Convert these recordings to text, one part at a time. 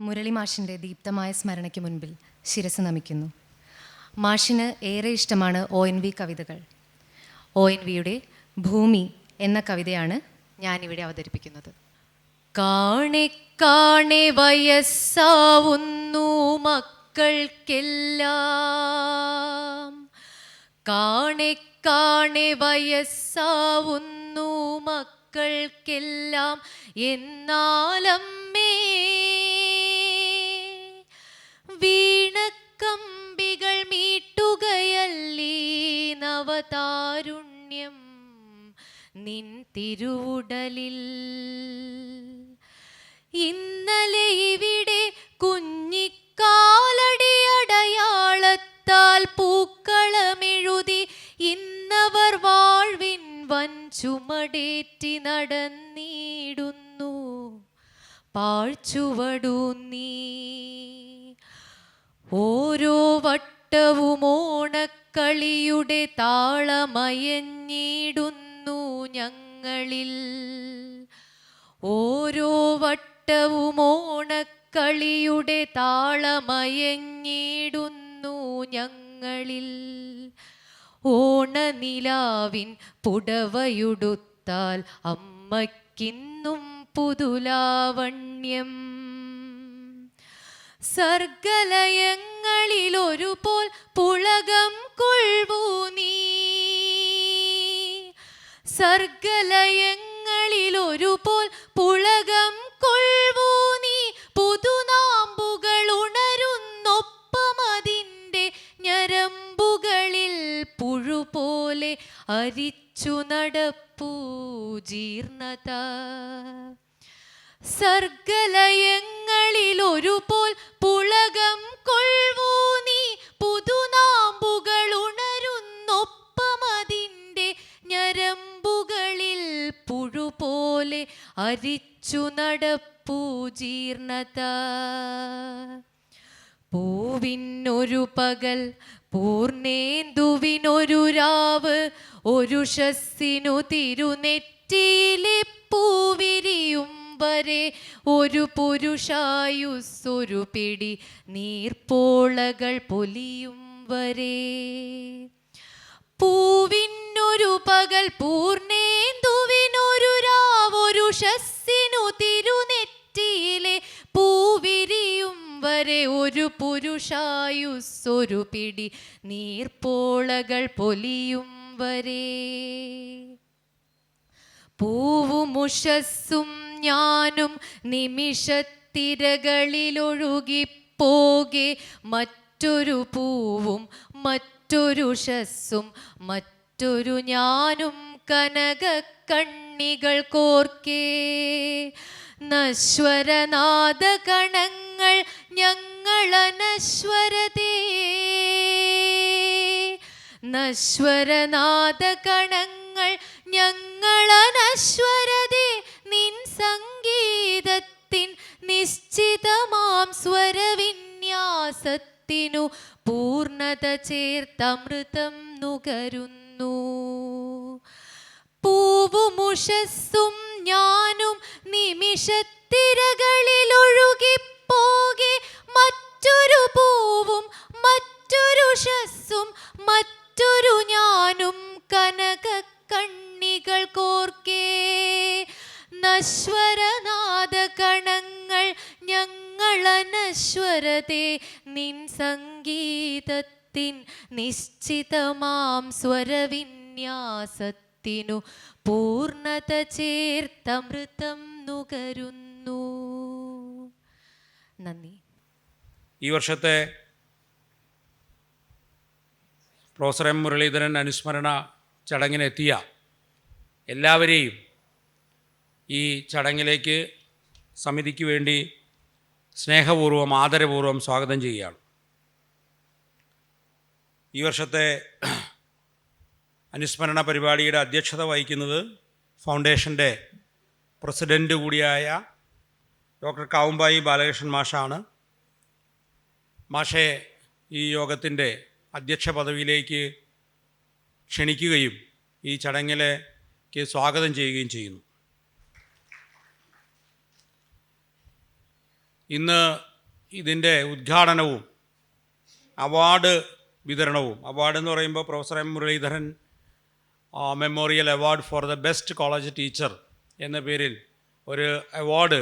മുരളി മാഷിൻ്റെ ദീപ്തമായ സ്മരണയ്ക്ക് മുൻപിൽ ശിരസ് നമിക്കുന്നു. മാഷിന് ഏറെ ഇഷ്ടമാണ് ONV കവിതകൾ. ONVയുടെ ഭൂമി എന്ന കവിതയാണ് ഞാനിവിടെ അവതരിപ്പിക്കുന്നത്. കാണെ കാണെ വയസ്സാവുന്നു മക്കൾക്കെല്ലാം, കാണെ കാണെ വയസ്സാവുന്നു മക്കൾക്കെല്ലാം, എന്നാലമ്മേ വീണക്കമ്പികൾ മീട്ടുകയല്ലീ നവതാരുണ്യം നിൻ തിരുവുടലിൽ. ഇന്നലെ ഇവിടെ കുഞ്ഞിക്കാലടിയടയാളത്താൽ പൂക്കളമെഴുതി ഇന്നവർ വാഴ്വിൻ വൻ ചുമടേറ്റി നടന്നിടുന്നു പാഴ്ചുവടൂന്നീ. ഓരോ വട്ടവും ഓണക്കളിയുടെ താളമയഞ്ഞിടുന്നു ഞങ്ങളിൽ, ഓരോ വട്ടവും ഓണക്കളിയുടെ താളമയഞ്ഞിടുന്നു ഞങ്ങളിൽ. ഓണനിലാവിൻ പുടവയുടുത്താൽ അമ്മയ്ക്കിന്നും പുതുലാവണ്യം. സർഗലയങ്ങളിലൊരുപോൽ പുളകം കൊള്ളൂ നീ, സർഗലയങ്ങളിലൊരുപോൽ പുളകം കൊള്ളൂ നീ. പുതുനാമ്പുകൾ ഉണരുന്നൊപ്പമതിൻ്റെ ഞരമ്പുകളിൽ പുഴുപോലെ അരിച്ചു നടപ്പൂ ജീർണത. സർഗലയങ്ങളിലൊരുപോൽ പുളകം കൊള്ളൂ നീ, പുതുനാമ്പുകൾ ഉണരുന്നൊപ്പമതിൻ്റെ ഞരമ്പുകളിൽ പുഴുപോലെ അരിച്ചു നടപ്പൂ ജീർണത. പൂവിനൊരു പകൽ പൂർണേന്ദുവിനൊരു രാവ്, ഒരു ഷസ്സിനു തിരുനെറ്റിയിലെ പൂവിരിയും വരെ ഒരു പുരുഷായുസ്സൊരു പിടി നീർപ്പോളകൾ പൊലിയും വരെ. പൂവിനൊരു പകൽ പൂർണേന്ദുവിനൊരു രാവ്, ഒരു ഷസ്സിനു തിരുനെറ്റിയിലെ പൂവിരിയും വരെ ഒരു പുരുഷായുസ്സൊരു പിടി നീർപ്പോളകൾ പൊലിയും വരെ. പൂവുമുഷസ്സും ഞാനും നിമിഷത്തിരകളിലൊഴുകിപ്പോകെ, മറ്റൊരു പൂവും മറ്റൊരു ഷസ്സും മറ്റൊരു ഞാനും കനകക്കണ്ണികൾ കോർക്കേ. നശ്വരനാദകണങ്ങൾ ഞങ്ങളനശ്വരതേ, നശ്വരനാദകണങ്ങൾ ഞങ്ങളനശ്വരതേ. നിൻ സംഗീതത്തിൻ നിശ്ചിതമാം സ്വരവിന്യാസത്തിനു പൂർണ്ണത ചേർത്തമൃതം നുകരുന്നു. പൂവുമുഷസ്സും ഞാനും നിമിഷത്തിരകളിലൊഴുകിപ്പോകെ, മറ്റൊരു പൂവും മറ്റൊരു ഷസ്സും മറ്റൊരു ഞാനും കനകക്കണ്ണികൾ കോർക്കേ. നശ്വരനാദകണങ്ങൾ ഞങ്ങളനശ്വരതേ. നിൻ സംഗീതത്തിൻ നിശ്ചിതമാം സ്വരവിന്യാസത്തിനു പൂർണ്ണത ചേർത്തമൃതം നുകരുന്നു. നന്ദി. ഈ വർഷത്തെ പ്രൊഫ.M മുരളീധരൻ അനുസ്മരണ ചടങ്ങിനെത്തിയ എല്ലാവരെയും ഈ ചടങ്ങിലേക്ക് സമിതിക്ക് വേണ്ടി സ്നേഹപൂർവ്വം ആദരപൂർവ്വം സ്വാഗതം ചെയ്യുകയാണ്. ഈ വർഷത്തെ അനുസ്മരണ പരിപാടിയുടെ അധ്യക്ഷത വഹിക്കുന്നത് ഫൗണ്ടേഷൻ്റെ പ്രസിഡൻ്റ് കൂടിയായ ഡോക്ടർ കൗംബായി ബാലകൃഷ്ണൻ മാഷാണ്. മാഷെ ഈ യോഗത്തിൻ്റെ അധ്യക്ഷ പദവിയിലേക്ക് ക്ഷണിക്കുകയും ഈ ചടങ്ങിലേക്ക് സ്വാഗതം ചെയ്യുകയും ചെയ്യുന്നു. ഇന്ന് ഇതിൻ്റെ ഉദ്ഘാടനവും അവാർഡ് വിതരണവും, അവാർഡ് എന്ന് പറയുമ്പോൾ professor Muraleedharan memorial award for the best college teacher എന്ന പേരിൽ ഒരു അവാർഡ്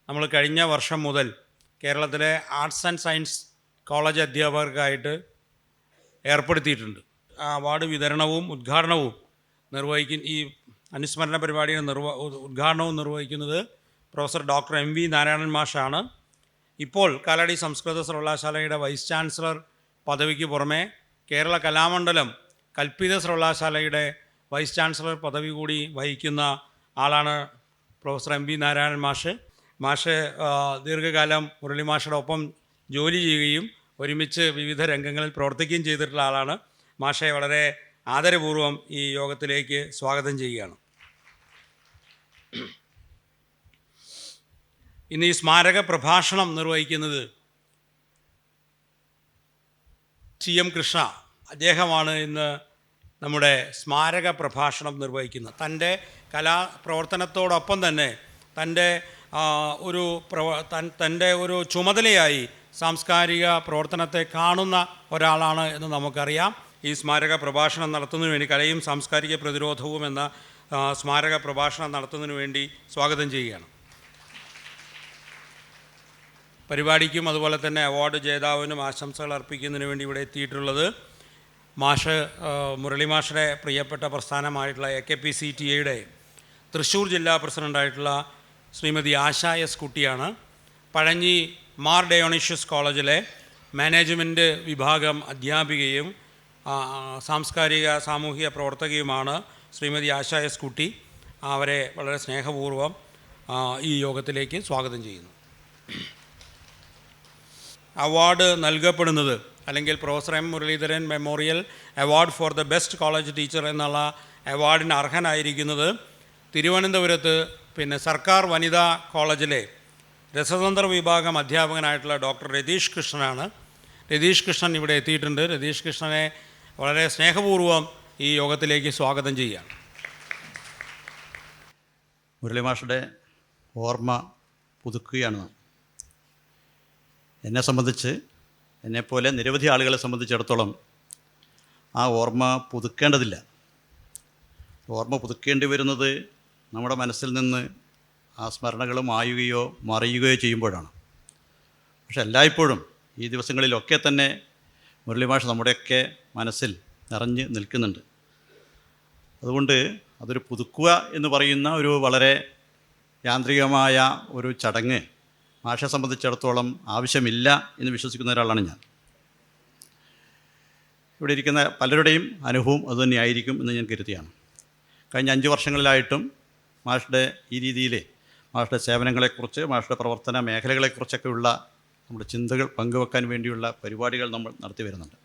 നമ്മൾ കഴിഞ്ഞ വർഷം മുതൽ കേരളത്തിലെ ആർട്സ് ആൻഡ് സയൻസ് കോളേജ് അധ്യാപകർക്കായിട്ട് ഏർപ്പെടുത്തിയിട്ടുണ്ട്. ആ അവാർഡ് വിതരണവും ഉദ്ഘാടനവും ഈ അനുസ്മരണ പരിപാടിയുടെ ഉദ്ഘാടനവും നിർവഹിക്കുന്നത് പ്രൊഫസർ ഡോക്ടർ M.V. നാരായണൻ മാഷാണ്. ഇപ്പോൾ കാലടി സംസ്കൃത സർവകലാശാലയുടെ വൈസ് ചാൻസലർ പദവിക്ക് പുറമെ കേരള കലാമണ്ഡലം കൽപ്പിത സർവകലാശാലയുടെ വൈസ് ചാൻസലർ പദവി കൂടി വഹിക്കുന്ന ആളാണ് പ്രൊഫസർ M.V. നാരായണൻ മാഷ് ദീർഘകാലം മുരളി മാഷയുടെ ഒപ്പം ജോലി ചെയ്യുകയും ഒരുമിച്ച് വിവിധ രംഗങ്ങളിൽ പ്രവർത്തിക്കുകയും ചെയ്തിട്ടുള്ള ആളാണ്. മാഷെ വളരെ ആദരപൂർവ്വം ഈ യോഗത്തിലേക്ക് സ്വാഗതം ചെയ്യുകയാണ്. ഇന്ന് ഈ സ്മാരക പ്രഭാഷണം നിർവഹിക്കുന്നത് CM കൃഷ്ണ. അദ്ദേഹമാണ് ഇന്ന് നമ്മുടെ സ്മാരക പ്രഭാഷണം നിർവഹിക്കുന്നത്. തൻ്റെ കലാപ്രവർത്തനത്തോടൊപ്പം തന്നെ തൻ്റെ ഒരു ചുമതലയായി സാംസ്കാരിക പ്രവർത്തനത്തെ കാണുന്ന ഒരാളാണ് എന്ന് നമുക്കറിയാം. ഈ സ്മാരക പ്രഭാഷണം നടത്തുന്നതിന് വേണ്ടി കലയും സാംസ്കാരിക പ്രതിരോധവും എന്ന സ്മാരക പ്രഭാഷണം നടത്തുന്നതിന് വേണ്ടി സ്വാഗതം ചെയ്യുകയാണ്. പരിപാടിക്കും അതുപോലെ തന്നെ അവാർഡ് ജേതാവിനും ആശംസകൾ അർപ്പിക്കുന്നതിന് വേണ്ടി ഇവിടെ എത്തിയിട്ടുള്ളത് മുരളി മാഷയുടെ പ്രിയപ്പെട്ട പ്രസ്ഥാനമായിട്ടുള്ള AKPCTA തൃശ്ശൂർ ജില്ലാ പ്രസിഡൻ്റായിട്ടുള്ള ശ്രീമതി ആശ S. കുട്ടിയാണ്. പഴഞ്ഞി മാർ ഡയോണീഷ്യസ് കോളേജിലെ മാനേജ്മെൻറ്റ് വിഭാഗം അധ്യാപികയും സാമൂഹിക പ്രവർത്തകയുമാണ് ശ്രീമതി ആശ S. കുട്ടി. അവരെ വളരെ സ്നേഹപൂർവ്വം ഈ യോഗത്തിലേക്ക് സ്വാഗതം ചെയ്യുന്നു. അവാർഡ് നൽകപ്പെടുന്നത് അല്ലെങ്കിൽ professor M. Muraleedharan memorial award for the best college teacher എന്നുള്ള അവാർഡിന് അർഹനായിരിക്കുന്നത് തിരുവനന്തപുരത്ത് സർക്കാർ വനിതാ കോളേജിലെ രസതന്ത്ര വിഭാഗം അധ്യാപകനായിട്ടുള്ള ഡോക്ടർ രതീഷ് കൃഷ്ണനാണ്. രതീഷ് കൃഷ്ണൻ ഇവിടെ എത്തിയിട്ടുണ്ട്. രതീഷ് കൃഷ്ണനെ വളരെ സ്നേഹപൂർവ്വം ഈ യോഗത്തിലേക്ക് സ്വാഗതം ചെയ്യുകയാണ്. മുരളി മാഷുടെ ഓർമ്മ പുതുക്കുകയാണ്. എന്നെ സംബന്ധിച്ച്, എന്നെപ്പോലെ നിരവധി ആളുകളെ സംബന്ധിച്ചിടത്തോളം ആ ഓർമ്മ പുതുക്കേണ്ടതില്ല. ഓർമ്മ പുതുക്കേണ്ടി വരുന്നത് നമ്മുടെ മനസ്സിൽ നിന്ന് ആ സ്മരണകൾ മായുകയോ മറയുകയോ ചെയ്യുമ്പോഴാണ്. പക്ഷെ എല്ലായ്പ്പോഴും ഈ ദിവസങ്ങളിലൊക്കെ തന്നെ മുരളി മാഷ് നമ്മുടെയൊക്കെ മനസ്സിൽ നിറഞ്ഞ് നിൽക്കുന്നുണ്ട്. അതുകൊണ്ട് അതൊരു പുതുക്കുക എന്ന് പറയുന്ന ഒരു വളരെ യാന്ത്രികമായ ഒരു ചടങ്ങ് മാഷെ സംബന്ധിച്ചിടത്തോളം ആവശ്യമില്ല എന്ന് വിശ്വസിക്കുന്ന ഒരാളാണ് ഞാൻ. ഇവിടെ ഇരിക്കുന്ന പലരുടെയും അനുഭവം അതുതന്നെയായിരിക്കും എന്ന് ഞാൻ കരുതിയാണ്. കഴിഞ്ഞ 5 വർഷങ്ങളിലായിട്ടും മാഷുടെ ഈ രീതിയിൽ മാഷുടെ സേവനങ്ങളെക്കുറിച്ച്, മാഷുടെ പ്രവർത്തന മേഖലകളെക്കുറിച്ചൊക്കെയുള്ള നമ്മുടെ ചിന്തകൾ പങ്കുവെക്കാൻ വേണ്ടിയുള്ള പരിപാടികൾ നമ്മൾ നടത്തി വരുന്നുണ്ട്.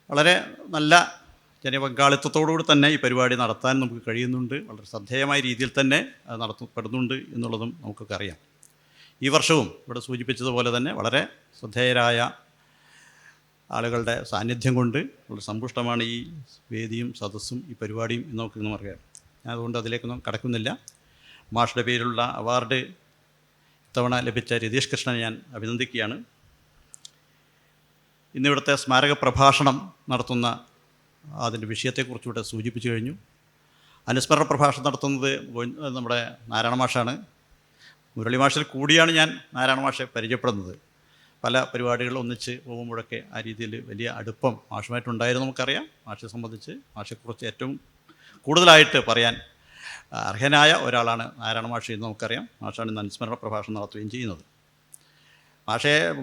വളരെ നല്ല ജനപങ്കാളിത്തത്തോടുകൂടി തന്നെ ഈ പരിപാടി നടത്താൻ നമുക്ക് കഴിയുന്നുണ്ട്. വളരെ ശ്രദ്ധേയമായ രീതിയിൽ തന്നെ അത് നടത്തപ്പെടുന്നുണ്ട് എന്നുള്ളതും നമുക്കൊക്കെ അറിയാം. ഈ വർഷവും ഇവിടെ സൂചിപ്പിച്ചതുപോലെ തന്നെ വളരെ ശ്രദ്ധേയരായ ആളുകളുടെ സാന്നിധ്യം കൊണ്ട് വളരെ സമ്പുഷ്ടമാണ് ഈ വേദിയും സദസ്സും ഈ പരിപാടിയും എന്ന് നമുക്കൊന്നും അറിയാം. ഞാൻ അതുകൊണ്ട് അതിലേക്കൊന്നും കടക്കുന്നില്ല. മാഷുടെ പേരിലുള്ള അവാർഡ് ഇത്തവണ ലഭിച്ച രതീഷ് കൃഷ്ണനെ ഞാൻ അഭിനന്ദിക്കുകയാണ്. ഇന്നിവിടുത്തെ സ്മാരക പ്രഭാഷണം നടത്തുന്ന അതിൻ്റെ വിഷയത്തെക്കുറിച്ചുകൂടെ സൂചിപ്പിച്ചു കഴിഞ്ഞു. അനുസ്മരണ പ്രഭാഷണം നടത്തുന്നത് നമ്മുടെ നാരായണ മാഷാണ്. മുരളി മാഷിൽ കൂടിയാണ് ഞാൻ നാരായണ മാഷെ പരിചയപ്പെടുന്നത്. പല പരിപാടികൾ ഒന്നിച്ച് പോകുമ്പോഴൊക്കെ ആ രീതിയിൽ വലിയ അടുപ്പം മാഷുമായിട്ടുണ്ടായിരുന്നു നമുക്കറിയാം. മാഷെ സംബന്ധിച്ച്, മാഷെക്കുറിച്ച് ഏറ്റവും കൂടുതലായിട്ട് പറയാൻ അർഹനായ ഒരാളാണ് നാരായണ മാഷ് എന്ന് നമുക്കറിയാം. മാഷാണ് ഇന്ന് അനുസ്മരണ പ്രഭാഷണം നടത്തുകയും ചെയ്യുന്നത്.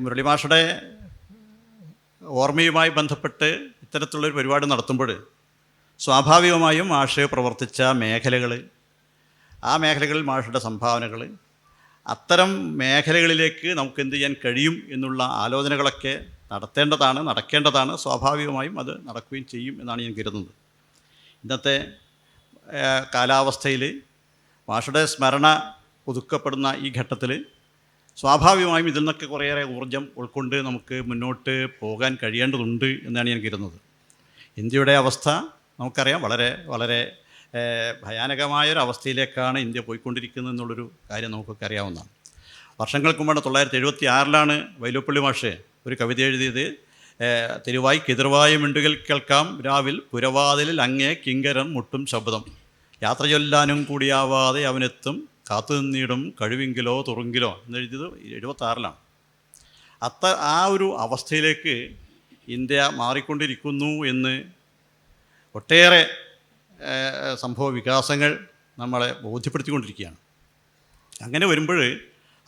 മുരളി മാഷയുടെ ഓർമ്മയുമായി ബന്ധപ്പെട്ട് ഇത്തരത്തിലുള്ളൊരു പരിപാടി നടത്തുമ്പോൾ സ്വാഭാവികമായും മാഷ് പ്രവർത്തിച്ച മേഖലകൾ, ആ മേഖലകളിൽ മാഷുടെ സംഭാവനകൾ, അത്തരം മേഖലകളിലേക്ക് നമുക്ക് എന്ത് ചെയ്യാൻ കഴിയും എന്നുള്ള ആലോചനകളൊക്കെ നടക്കേണ്ടതാണ്. സ്വാഭാവികമായും അത് നടക്കുകയും ചെയ്യും എന്നാണ് ഞാൻ കരുതുന്നത്. ഇന്നത്തെ കാലാവസ്ഥയിൽ മാഷുടെ സ്മരണ പുതുക്കപ്പെടുന്ന ഈ ഘട്ടത്തിൽ സ്വാഭാവികമായും ഇതിൽ നിന്നൊക്കെ കുറേയേറെ ഊർജം ഉൾക്കൊണ്ട് നമുക്ക് മുന്നോട്ട് പോകാൻ കഴിയേണ്ടതുണ്ട് എന്നാണ് ഞാൻ കരുതുന്നത്. ഇന്ത്യയുടെ അവസ്ഥ നമുക്കറിയാം. വളരെ വളരെ ഭയാനകമായൊരവസ്ഥയിലേക്കാണ് ഇന്ത്യ പോയിക്കൊണ്ടിരിക്കുന്നത് എന്നുള്ളൊരു കാര്യം നമുക്കൊക്കെ അറിയാവുന്നതാണ്. വർഷങ്ങൾക്ക് മുമ്പ് 1976 വൈലോപ്പള്ളി മാഷ് ഒരു കവിത എഴുതിയത്. തിരുവായി കിതിർവായി മിണ്ടുകൽ കേൾക്കാം രാവിൽ പുരവാതിലിൽ അങ്ങേ കിങ്കരൻ മുട്ടും ശബ്ദം, യാത്ര ചൊല്ലാനും കൂടിയാവാതെ അവനെത്തും കാത്തു നിന്നിടും കഴിവിങ്കിലോ തുറുങ്കിലോ എന്നെഴുതിയത് 1976. ആ ഒരു അവസ്ഥയിലേക്ക് ഇന്ത്യ മാറിക്കൊണ്ടിരിക്കുന്നു എന്ന് ഒട്ടേറെ സംഭവ വികാസങ്ങൾ നമ്മളെ ബോധ്യപ്പെടുത്തിക്കൊണ്ടിരിക്കുകയാണ്. അങ്ങനെ വരുമ്പോൾ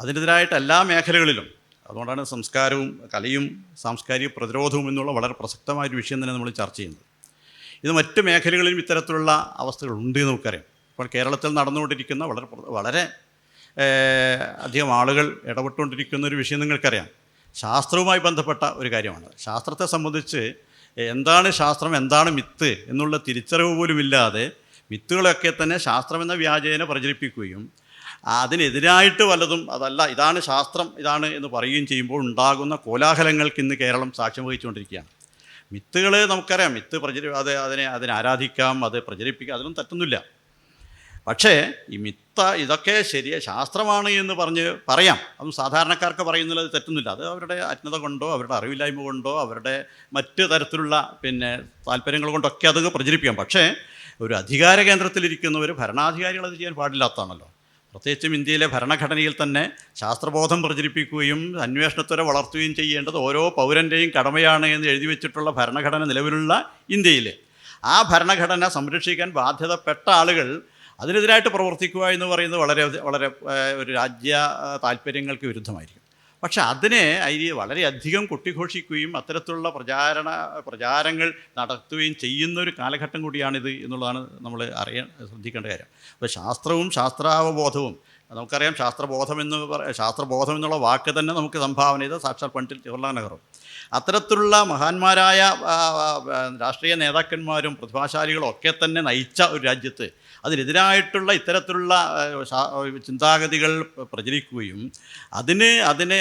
അതിനെതിരായിട്ട് എല്ലാ മേഖലകളിലും, അതുകൊണ്ടാണ് സംസ്കാരവും കലയും സാംസ്കാരിക പ്രതിരോധവും എന്നുള്ള വളരെ പ്രസക്തമായൊരു വിഷയം തന്നെ നമ്മൾ ചർച്ച ചെയ്യുന്നത്. ഇത് മറ്റ് മേഖലകളിലും ഇത്തരത്തിലുള്ള അവസ്ഥകളുണ്ട് എന്ന് നമുക്കറിയാം. ഇപ്പോൾ കേരളത്തിൽ നടന്നുകൊണ്ടിരിക്കുന്ന വളരെ അധികം ആളുകൾ ഇടപെട്ടുകൊണ്ടിരിക്കുന്ന ഒരു വിഷയം നിങ്ങൾക്കറിയാം. ശാസ്ത്രവുമായി ബന്ധപ്പെട്ട ഒരു കാര്യമാണ്. ശാസ്ത്രത്തെ സംബന്ധിച്ച് എന്താണ് ശാസ്ത്രം, എന്താണ് മിത്ത് എന്നുള്ള തിരിച്ചറിവ് പോലുമില്ലാതെ മിത്തുകളൊക്കെ തന്നെ ശാസ്ത്രമെന്ന വ്യാജേന പ്രചരിപ്പിക്കുകയും അതിനെതിരായിട്ട് വല്ലതും അതല്ല ഇതാണ് ശാസ്ത്രം ഇതാണ് എന്ന് പറയുകയും ചെയ്യുമ്പോൾ ഉണ്ടാകുന്ന കോലാഹലങ്ങൾക്ക് ഇന്ന് കേരളം സാക്ഷ്യം വഹിച്ചുകൊണ്ടിരിക്കുകയാണ്. മിത്തുകൾ നമുക്കറിയാം, മിത്ത് അതിനെ ആരാധിക്കാം, അത് പ്രചരിപ്പിക്കാം, അതിനൊന്നും തെറ്റൊന്നുമില്ല. പക്ഷേ ഈ ഇതൊക്കെ ശാസ്ത്രമാണ് എന്ന് പറയാം, അതും സാധാരണക്കാർക്ക് പറയുന്നില്ല, അത് തെറ്റുന്നില്ല. അത് അവരുടെ അജ്ഞത കൊണ്ടോ അവരുടെ അറിവില്ലായ്മ കൊണ്ടോ അവരുടെ മറ്റ് തരത്തിലുള്ള താല്പര്യങ്ങൾ കൊണ്ടൊക്കെ അത് പ്രചരിപ്പിക്കാം. പക്ഷേ ഒരു അധികാര കേന്ദ്രത്തിലിരിക്കുന്നവർ, ഭരണാധികാരികൾ അത് ചെയ്യാൻ പാടില്ലാത്തതാണല്ലോ. പ്രത്യേകിച്ചും ഇന്ത്യയിലെ ഭരണഘടനയിൽ തന്നെ ശാസ്ത്രബോധം പ്രചരിപ്പിക്കുകയും അന്വേഷണത്വരെ വളർത്തുകയും ചെയ്യേണ്ടത് ഓരോ പൗരൻ്റെയും കടമയാണ് എന്ന് എഴുതി വെച്ചിട്ടുള്ള ഭരണഘടന നിലവിലുള്ള ഇന്ത്യയിൽ ആ ഭരണഘടന സംരക്ഷിക്കാൻ ബാധ്യതപ്പെട്ട ആളുകൾ അതിനെതിരായിട്ട് പ്രവർത്തിക്കുക എന്ന് പറയുന്നത് വളരെ ഒരു രാജ്യ താല്പര്യങ്ങൾക്ക് വിരുദ്ധമായിരിക്കും. പക്ഷെ അതിനെ വളരെയധികം കൊട്ടിഘോഷിക്കുകയും അത്തരത്തിലുള്ള പ്രചാരങ്ങൾ നടത്തുകയും ചെയ്യുന്നൊരു കാലഘട്ടം കൂടിയാണിത് എന്നുള്ളതാണ് നമ്മൾ ശ്രദ്ധിക്കേണ്ട കാര്യം. അപ്പോൾ ശാസ്ത്രവും ശാസ്ത്രാവബോധവും നമുക്കറിയാം. ശാസ്ത്രബോധം എന്നുള്ള വാക്ക് തന്നെ നമുക്ക് സംഭാവന ചെയ്ത സാക്ഷാൽ പണ്ഡിറ്റ് ജവഹർലാൽ നെഹ്റു. അത്തരത്തിലുള്ള മഹാന്മാരായ രാഷ്ട്രീയ നേതാക്കന്മാരും പ്രതിഭാശാലികളും ഒക്കെ തന്നെ നയിച്ച ഒരു രാജ്യത്ത് അതിനെതിരായിട്ടുള്ള ഇത്തരത്തിലുള്ള ചിന്താഗതികൾ പ്രചരിക്കുകയും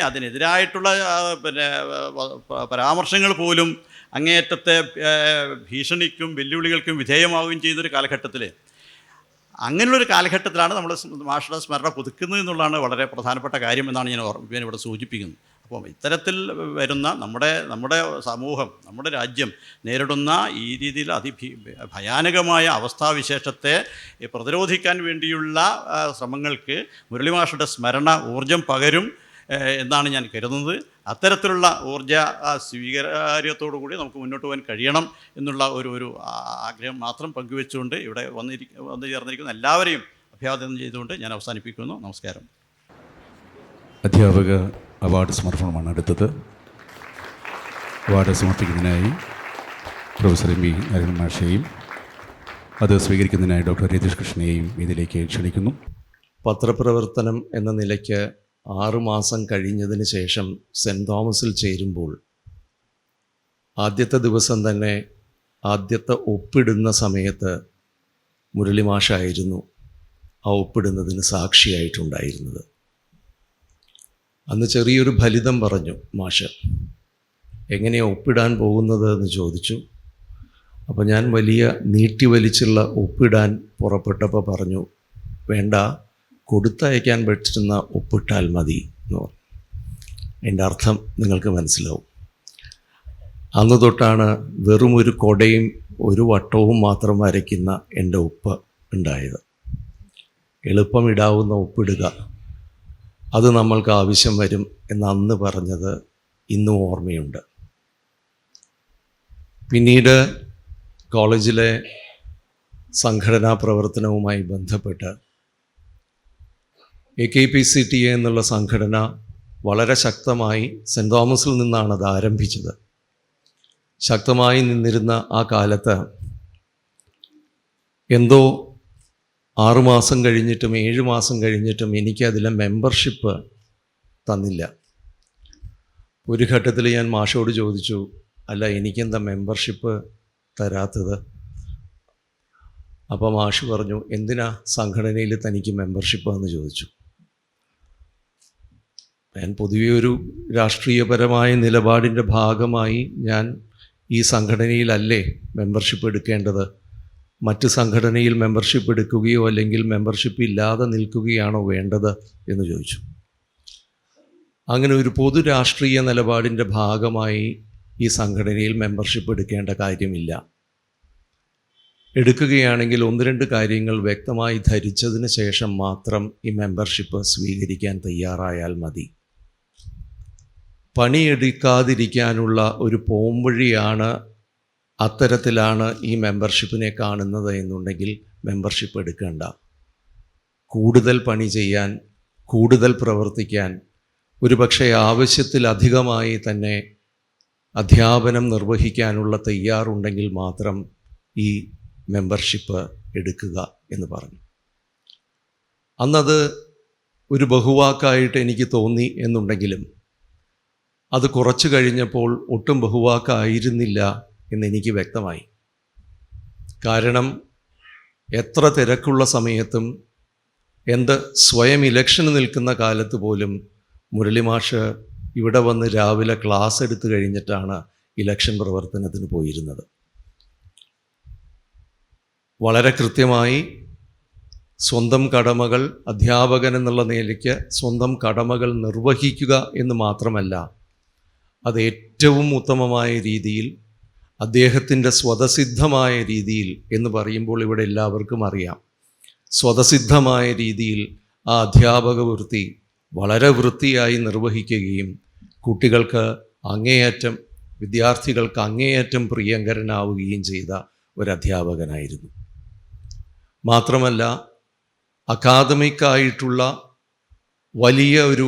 അതിനെതിരായിട്ടുള്ള പരാമർശങ്ങൾ പോലും അങ്ങേയറ്റത്തെ ഭീഷണിക്കും വെല്ലുവിളികൾക്കും വിധേയമാവുകയും ചെയ്യുന്നൊരു കാലഘട്ടത്തിൽ, അങ്ങനെയുള്ളൊരു കാലഘട്ടത്തിലാണ് നമ്മൾ മാഷുടെ സ്മരണ പുതുക്കുന്നത് എന്നുള്ളതാണ് വളരെ പ്രധാനപ്പെട്ട കാര്യം എന്നാണ് ഞാൻ ഇവിടെ സൂചിപ്പിക്കുന്നത്. അപ്പോൾ ഇത്തരത്തിൽ വരുന്ന നമ്മുടെ സമൂഹം, നമ്മുടെ രാജ്യം നേരിടുന്ന ഈ രീതിയിൽ ഭയാനകമായ അവസ്ഥാവിശേഷത്തെ പ്രതിരോധിക്കാൻ വേണ്ടിയുള്ള ശ്രമങ്ങൾക്ക് മുരളി മാഷുടെ സ്മരണ ഊർജം പകരും എന്നാണ് ഞാൻ കരുതുന്നത്. അത്തരത്തിലുള്ള ഊർജ സ്വീകാര്യത്തോടു കൂടി നമുക്ക് മുന്നോട്ട് പോകാൻ കഴിയണം എന്നുള്ള ഒരു ആഗ്രഹം മാത്രം പങ്കുവെച്ചുകൊണ്ട് ഇവിടെ വന്നു ചേർന്നിരിക്കുന്ന എല്ലാവരെയും അഭിവാദനം ചെയ്തുകൊണ്ട് ഞാൻ അവസാനിപ്പിക്കുന്നു. നമസ്കാരം. അധ്യാപക അവാർഡ് സമർപ്പണമാണ് അടുത്തത്. അവാർഡ് സമർപ്പിക്കുന്നതിനായി പ്രൊഫസർ എം നരയണൻ മാഷയെയും അത് സ്വീകരിക്കുന്നതിനായി ഡോക്ടർ രതീഷ് കൃഷ്ണയെയും ഇതിലേക്ക് ക്ഷണിക്കുന്നു. പത്രപ്രവർത്തനം എന്ന നിലയ്ക്ക് 6 മാസം കഴിഞ്ഞതിന് ശേഷം സെൻറ്റ് തോമസിൽ ചേരുമ്പോൾ ആദ്യത്തെ ദിവസം തന്നെ ആദ്യത്തെ ഒപ്പിടുന്ന സമയത്ത് മുരളി മാഷായിരുന്നു ആ ഒപ്പിടുന്നതിന് സാക്ഷിയായിട്ടുണ്ടായിരുന്നത്. അന്ന് ചെറിയൊരു ഫലിതം പറഞ്ഞു മാഷ്. എങ്ങനെയാണ് ഒപ്പിടാൻ പോകുന്നത് എന്ന് ചോദിച്ചു. അപ്പോൾ ഞാൻ വലിയ നീട്ടിവലിച്ചുള്ള ഒപ്പിടാൻ പുറപ്പെട്ടപ്പോൾ പറഞ്ഞു, വേണ്ട, കൊടുത്തയക്കാൻ പറ്റുന്ന ഒപ്പിട്ടാൽ മതി എന്ന് പറഞ്ഞു. അതിൻ്റെ അർത്ഥം നിങ്ങൾക്ക് മനസ്സിലാവും. അന്ന് തൊട്ടാണ് വെറും ഒരു കൊടയും ഒരു വട്ടവും മാത്രം വരയ്ക്കുന്ന എൻ്റെ ഒപ്പ് ഉണ്ടായത്. എളുപ്പം ഇടാവുന്ന ഒപ്പിടുക, അത് നമ്മൾക്ക് ആവശ്യം വരും എന്ന് അന്ന് പറഞ്ഞത് ഇന്നും ഓർമ്മയുണ്ട്. പിന്നീട് കോളേജിലെ സംഘടനാ പ്രവർത്തനവുമായി ബന്ധപ്പെട്ട് AKPCTA എന്നുള്ള സംഘടന വളരെ ശക്തമായി സെൻറ്റ് തോമസിൽ നിന്നാണ് അത് ആരംഭിച്ചത്. ശക്തമായി നിന്നിരുന്ന ആ കാലത്ത് എന്തോ 6 മാസം കഴിഞ്ഞിട്ടും 7 മാസം കഴിഞ്ഞിട്ടും എനിക്കതിലെ മെമ്പർഷിപ്പ് തന്നില്ല. ഒരു ഘട്ടത്തിൽ ഞാൻ മാഷോട് ചോദിച്ചു, അല്ല എനിക്കെന്താ മെമ്പർഷിപ്പ് തരാത്തത്? അപ്പോൾ മാഷ് പറഞ്ഞു, എന്തിനാ സംഘടനയിൽ തനിക്ക് മെമ്പർഷിപ്പ് എന്ന് ചോദിച്ചു. ഞാൻ പൊതുവെ ഒരു രാഷ്ട്രീയപരമായ നിലപാടിൻ്റെ ഭാഗമായി ഞാൻ ഈ സംഘടനയിലല്ലേ മെമ്പർഷിപ്പ് എടുക്കേണ്ടത്? മറ്റ് സംഘടനയിൽ മെമ്പർഷിപ്പ് എടുക്കുകയോ അല്ലെങ്കിൽ മെമ്പർഷിപ്പ് ഇല്ലാതെ നിൽക്കുകയാണോ വേണ്ടത് എന്ന് ചോദിച്ചു. അങ്ങനെ ഒരു പൊതു രാഷ്ട്രീയ നിലപാടിൻ്റെ ഭാഗമായി ഈ സംഘടനയിൽ മെമ്പർഷിപ്പ് എടുക്കേണ്ട കാര്യമില്ല. എടുക്കുകയാണെങ്കിൽ 1-2 കാര്യങ്ങൾ വ്യക്തമായി ധരിച്ചതിന് ശേഷം മാത്രം ഈ മെമ്പർഷിപ്പ് സ്വീകരിക്കാൻ തയ്യാറായാൽ മതി. പണിയെടുക്കാതിരിക്കാനുള്ള ഒരു പോംവഴിയാണ്, അത്തരത്തിലാണ് ഈ മെമ്പർഷിപ്പിനെ കാണുന്നത് എന്നുണ്ടെങ്കിൽ മെമ്പർഷിപ്പ് എടുക്കേണ്ട. കൂടുതൽ പണി ചെയ്യാൻ, കൂടുതൽ പ്രവർത്തിക്കാൻ, ഒരുപക്ഷെ ആവശ്യത്തിലധികമായി തന്നെ അധ്യാപനം നിർവഹിക്കാനുള്ള തയ്യാറുണ്ടെങ്കിൽ മാത്രം ഈ മെമ്പർഷിപ്പ് എടുക്കുക എന്ന് പറഞ്ഞു. അന്നത് ഒരു ബഹുവാക്കായിട്ട് എനിക്ക് തോന്നി എന്നുണ്ടെങ്കിലും അത് കുറച്ചു കഴിഞ്ഞപ്പോൾ ഒട്ടും ബഹുവാക്കായിരുന്നില്ല എന്നെനിക്ക് വ്യക്തമായി. കാരണം എത്ര തിരക്കുള്ള സമയത്തും, സ്വയം ഇലക്ഷന് നിൽക്കുന്ന കാലത്ത് പോലും മുരളിമാഷ് ഇവിടെ വന്ന് രാവിലെ ക്ലാസ് എടുത്തു കഴിഞ്ഞിട്ടാണ് ഇലക്ഷൻ പ്രവർത്തനത്തിന് പോയിരുന്നത്. വളരെ കൃത്യമായി സ്വന്തം കടമകൾ, അധ്യാപകൻ എന്നുള്ള നിലയ്ക്ക് സ്വന്തം കടമകൾ നിർവഹിക്കുക എന്ന് മാത്രമല്ല, അത് ഏറ്റവും ഉത്തമമായ രീതിയിൽ, അദ്ദേഹത്തിൻ്റെ സ്വതസിദ്ധമായ രീതിയിൽ എന്ന് പറയുമ്പോൾ ഇവിടെ എല്ലാവർക്കും അറിയാം, സ്വതസിദ്ധമായ രീതിയിൽ ആ അധ്യാപക വൃത്തി വളരെ വൃത്തിയായി നിർവഹിക്കുകയും കുട്ടികൾക്ക് അങ്ങേയറ്റം, വിദ്യാർത്ഥികൾക്ക് അങ്ങേയറ്റം പ്രിയങ്കരനാവുകയും ചെയ്ത ഒരധ്യാപകനായിരുന്നു. മാത്രമല്ല, അക്കാദമിക്കായിട്ടുള്ള വലിയ ഒരു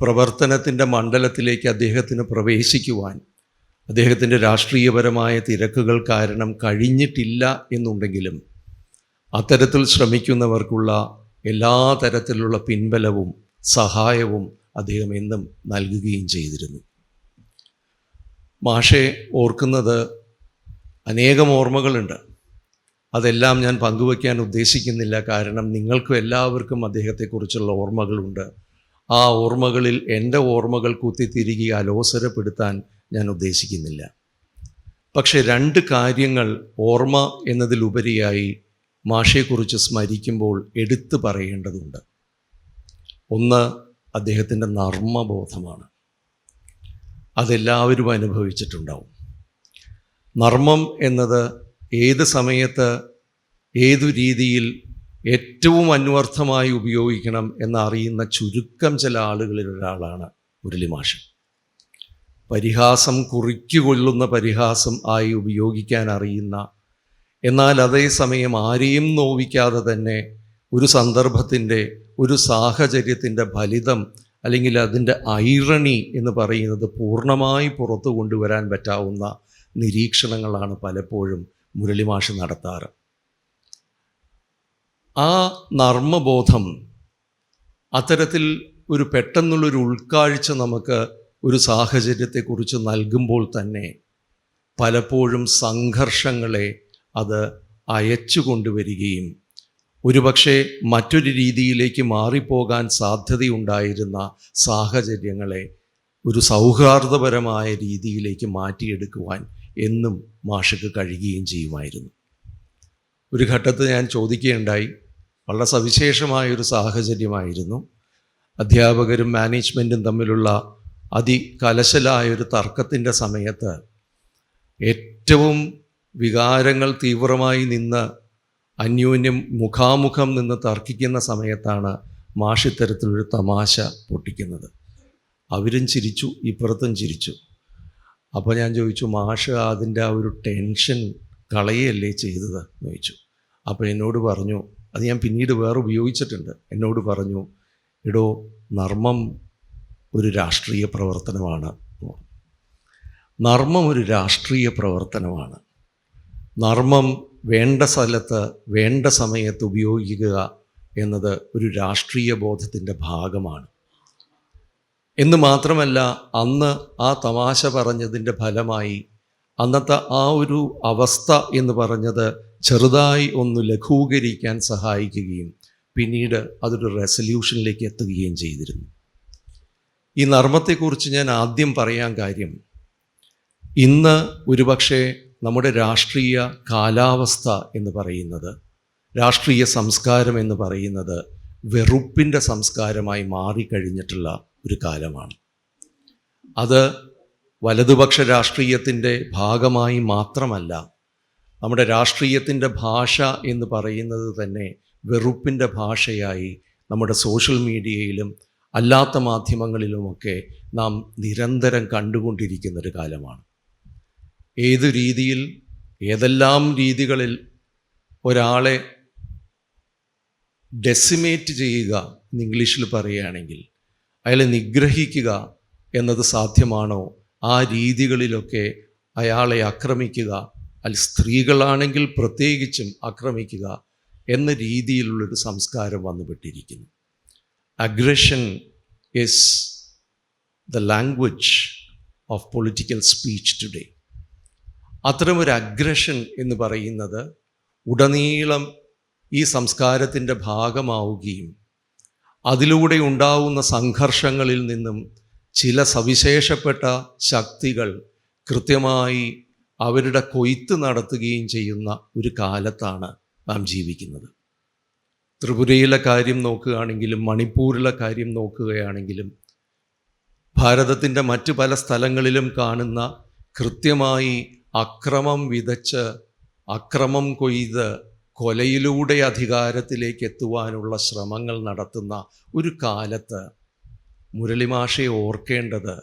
പ്രവർത്തനത്തിൻ്റെ മണ്ഡലത്തിലേക്ക് അദ്ദേഹത്തിന് പ്രവേശിക്കുവാൻ അദ്ദേഹത്തിൻ്റെ രാഷ്ട്രീയപരമായ തിരക്കുകൾ കാരണം കഴിഞ്ഞിട്ടില്ല എന്നുണ്ടെങ്കിലും അത്തരത്തിൽ ശ്രമിക്കുന്നവർക്കുള്ള എല്ലാ തരത്തിലുള്ള പിൻബലവും സഹായവും അദ്ദേഹം എന്നും നൽകുകയും ചെയ്തിരുന്നു. മാഷെ ഓർക്കുന്നത് അനേകം ഓർമ്മകളുണ്ട്. അതെല്ലാം ഞാൻ പങ്കുവയ്ക്കാൻ ഉദ്ദേശിക്കുന്നില്ല. കാരണം നിങ്ങൾക്കും എല്ലാവർക്കും അദ്ദേഹത്തെക്കുറിച്ചുള്ള ഓർമ്മകളുണ്ട്. ആ ഓർമ്മകളിൽ എൻ്റെ ഓർമ്മകൾ കുത്തിത്തിരികെ അലോസരപ്പെടുത്താൻ ഞാൻ ഉദ്ദേശിക്കുന്നില്ല. പക്ഷെ 2 കാര്യങ്ങൾ ഓർമ്മ എന്നതിലുപരിയായി മാഷയെക്കുറിച്ച് സ്മരിക്കുമ്പോൾ എടുത്തു പറയേണ്ടതുണ്ട്. ഒന്ന്, അദ്ദേഹത്തിൻ്റെ നർമ്മബോധമാണ്. അതെല്ലാവരും അനുഭവിച്ചിട്ടുണ്ടാവും. നർമ്മം എന്നത് ഏത് സമയത്ത് ഏതു രീതിയിൽ ഏറ്റവും അന്വർത്ഥമായി ഉപയോഗിക്കണം എന്നറിയുന്ന ചുരുക്കം ചില ആളുകളിൽ ഒരാളാണ് മുരളിമാഷ്. പരിഹാസം കുറിക്കുകൊള്ളുന്ന പരിഹാസം ആയി ഉപയോഗിക്കാൻ അറിയുന്ന, എന്നാൽ അതേസമയം ആരെയും നോവിക്കാതെ തന്നെ ഒരു സന്ദർഭത്തിൻ്റെ, ഒരു സാഹചര്യത്തിൻ്റെ ഫലിതം അല്ലെങ്കിൽ അതിൻ്റെ ഐറണി എന്ന് പറയുന്നത് പൂർണ്ണമായി പുറത്തു കൊണ്ടുവരാൻ പറ്റാവുന്ന നിരീക്ഷണങ്ങളാണ് പലപ്പോഴും മുരളിമാഷ് നടത്താറ്. ആ നർമ്മബോധം, അത്തരത്തിൽ ഒരു പെട്ടെന്നുള്ളൊരു ഉൾക്കാഴ്ച നമുക്ക് ഒരു സാഹചര്യത്തെക്കുറിച്ച് നൽകുമ്പോൾ തന്നെ പലപ്പോഴും സംഘർഷങ്ങളെ അത് അയച്ചു കൊണ്ടുവരികയും ഒരുപക്ഷെ മറ്റൊരു രീതിയിലേക്ക് മാറിപ്പോകാൻ സാധ്യതയുണ്ടായിരുന്ന സാഹചര്യങ്ങളെ ഒരു സൗഹാർദ്ദപരമായ രീതിയിലേക്ക് മാറ്റിയെടുക്കുവാൻ എന്നും മാഷക്ക് കഴിയുകയും ചെയ്യുമായിരുന്നു. ഒരു ഘട്ടത്തിൽ ഞാൻ ചോദിക്കുകയുണ്ടായി, വളരെ സവിശേഷമായൊരു സാഹചര്യമായിരുന്നു. അധ്യാപകരും മാനേജ്മെൻറ്റും തമ്മിലുള്ള അതികലശലായൊരു തർക്കത്തിൻ്റെ സമയത്ത് ഏറ്റവും വികാരങ്ങൾ തീവ്രമായി നിന്ന് അന്യോന്യം മുഖാമുഖം നിന്ന് തർക്കിക്കുന്ന സമയത്താണ് മാഷ് ഇത്തരത്തിലൊരു തമാശ പൊട്ടിക്കുന്നത്. അവരും ചിരിച്ചു, ഇപ്പുറത്തും ചിരിച്ചു. അപ്പോൾ ഞാൻ ചോദിച്ചു, മാഷ് അതിൻ്റെ ആ ഒരു ടെൻഷൻ കളയല്ലേ ചെയ്തത് എന്ന് ചോദിച്ചു. അപ്പോൾ എന്നോട് പറഞ്ഞു, അത് ഞാൻ പിന്നീട് വേറെ ഉപയോഗിച്ചിട്ടുണ്ട്, എന്നോട് പറഞ്ഞു, എടോ നർമ്മം ഒരു രാഷ്ട്രീയ പ്രവർത്തനമാണ്. നർമ്മം ഒരു രാഷ്ട്രീയ പ്രവർത്തനമാണ്. നർമ്മം വേണ്ട സ്ഥലത്ത് വേണ്ട സമയത്ത് ഉപയോഗിക്കുക എന്നത് ഒരു രാഷ്ട്രീയ ബോധത്തിൻ്റെ ഭാഗമാണ് എന്ന് മാത്രമല്ല, അന്ന് ആ തമാശ പറഞ്ഞതിൻ്റെ ഫലമായി അന്നത്തെ ആ ഒരു അവസ്ഥ എന്ന് പറഞ്ഞത് ചെറുതായി ഒന്ന് ലഘൂകരിക്കാൻ സഹായിക്കുകയും പിന്നീട് അതൊരു റെസല്യൂഷനിലേക്ക് എത്തുകയും ചെയ്തിരുന്നു. ഈ നർമ്മത്തെക്കുറിച്ച് ഞാൻ ആദ്യം പറയാൻ കാര്യം, ഇന്ന് ഒരുപക്ഷെ നമ്മുടെ രാഷ്ട്രീയ കാലാവസ്ഥ എന്ന് പറയുന്നത്, രാഷ്ട്രീയ സംസ്കാരം എന്ന് പറയുന്നത് വെറുപ്പിൻ്റെ സംസ്കാരമായി മാറിക്കഴിഞ്ഞിട്ടുള്ള ഒരു കാലമാണ്. അത് വലതുപക്ഷ രാഷ്ട്രീയത്തിൻ്റെ ഭാഗമായി മാത്രമല്ല, നമ്മുടെ രാഷ്ട്രീയത്തിൻ്റെ ഭാഷ എന്ന് പറയുന്നത് തന്നെ വെറുപ്പിൻ്റെ ഭാഷയായി നമ്മുടെ സോഷ്യൽ മീഡിയയിലും അല്ലാത്ത മാധ്യമങ്ങളിലുമൊക്കെ നാം നിരന്തരം കണ്ടുകൊണ്ടിരിക്കുന്നൊരു കാലമാണ്. ഏതു രീതിയിൽ, ഏതെല്ലാം രീതികളിൽ ഒരാളെ ഡെസിമേറ്റ് ചെയ്യുക എന്ന് ഇംഗ്ലീഷിൽ പറയുകയാണെങ്കിൽ, അയാളെ നിഗ്രഹിക്കുക എന്നത് സാധ്യമാണോ, ആ രീതികളിലൊക്കെ അയാളെ ആക്രമിക്കുക, സ്ത്രീകളാണെങ്കിൽ പ്രത്യേകിച്ചും ആക്രമിക്കുക എന്ന രീതിയിലുള്ളൊരു സംസ്കാരം വന്നുപെട്ടിരിക്കുന്നു. Aggression is the language of political speech today. അത്തരമൊരു അഗ്രഷൻ എന്ന് പറയുന്നത് ഉടനീളം ഈ സംസ്കാരത്തിൻ്റെ ഭാഗമാവുകയും അതിലൂടെ ഉണ്ടാവുന്ന സംഘർഷങ്ങളിൽ നിന്നും ചില സവിശേഷപ്പെട്ട ശക്തികൾ കൃത്യമായി അവരുടെ കൊയ്ത്ത് നടത്തുകയും ചെയ്യുന്ന ഒരു കാലത്താണ് നാം ജീവിക്കുന്നത്. ത്രിപുരയിലെ കാര്യം നോക്കുകയാണെങ്കിലും മണിപ്പൂരിലെ കാര്യം നോക്കുകയാണെങ്കിലും ഭാരതത്തിൻ്റെ മറ്റു പല സ്ഥലങ്ങളിലും കാണുന്ന കൃത്യമായി അക്രമം വിതച്ച് അക്രമം കൊയ്ത് കൊലയിലൂടെ അധികാരത്തിലേക്ക് എത്തുവാനുള്ള ശ്രമങ്ങൾ നടത്തുന്ന ഒരു കാലത്ത് മുരളിമാഷയെ ഓർക്കേണ്ടത്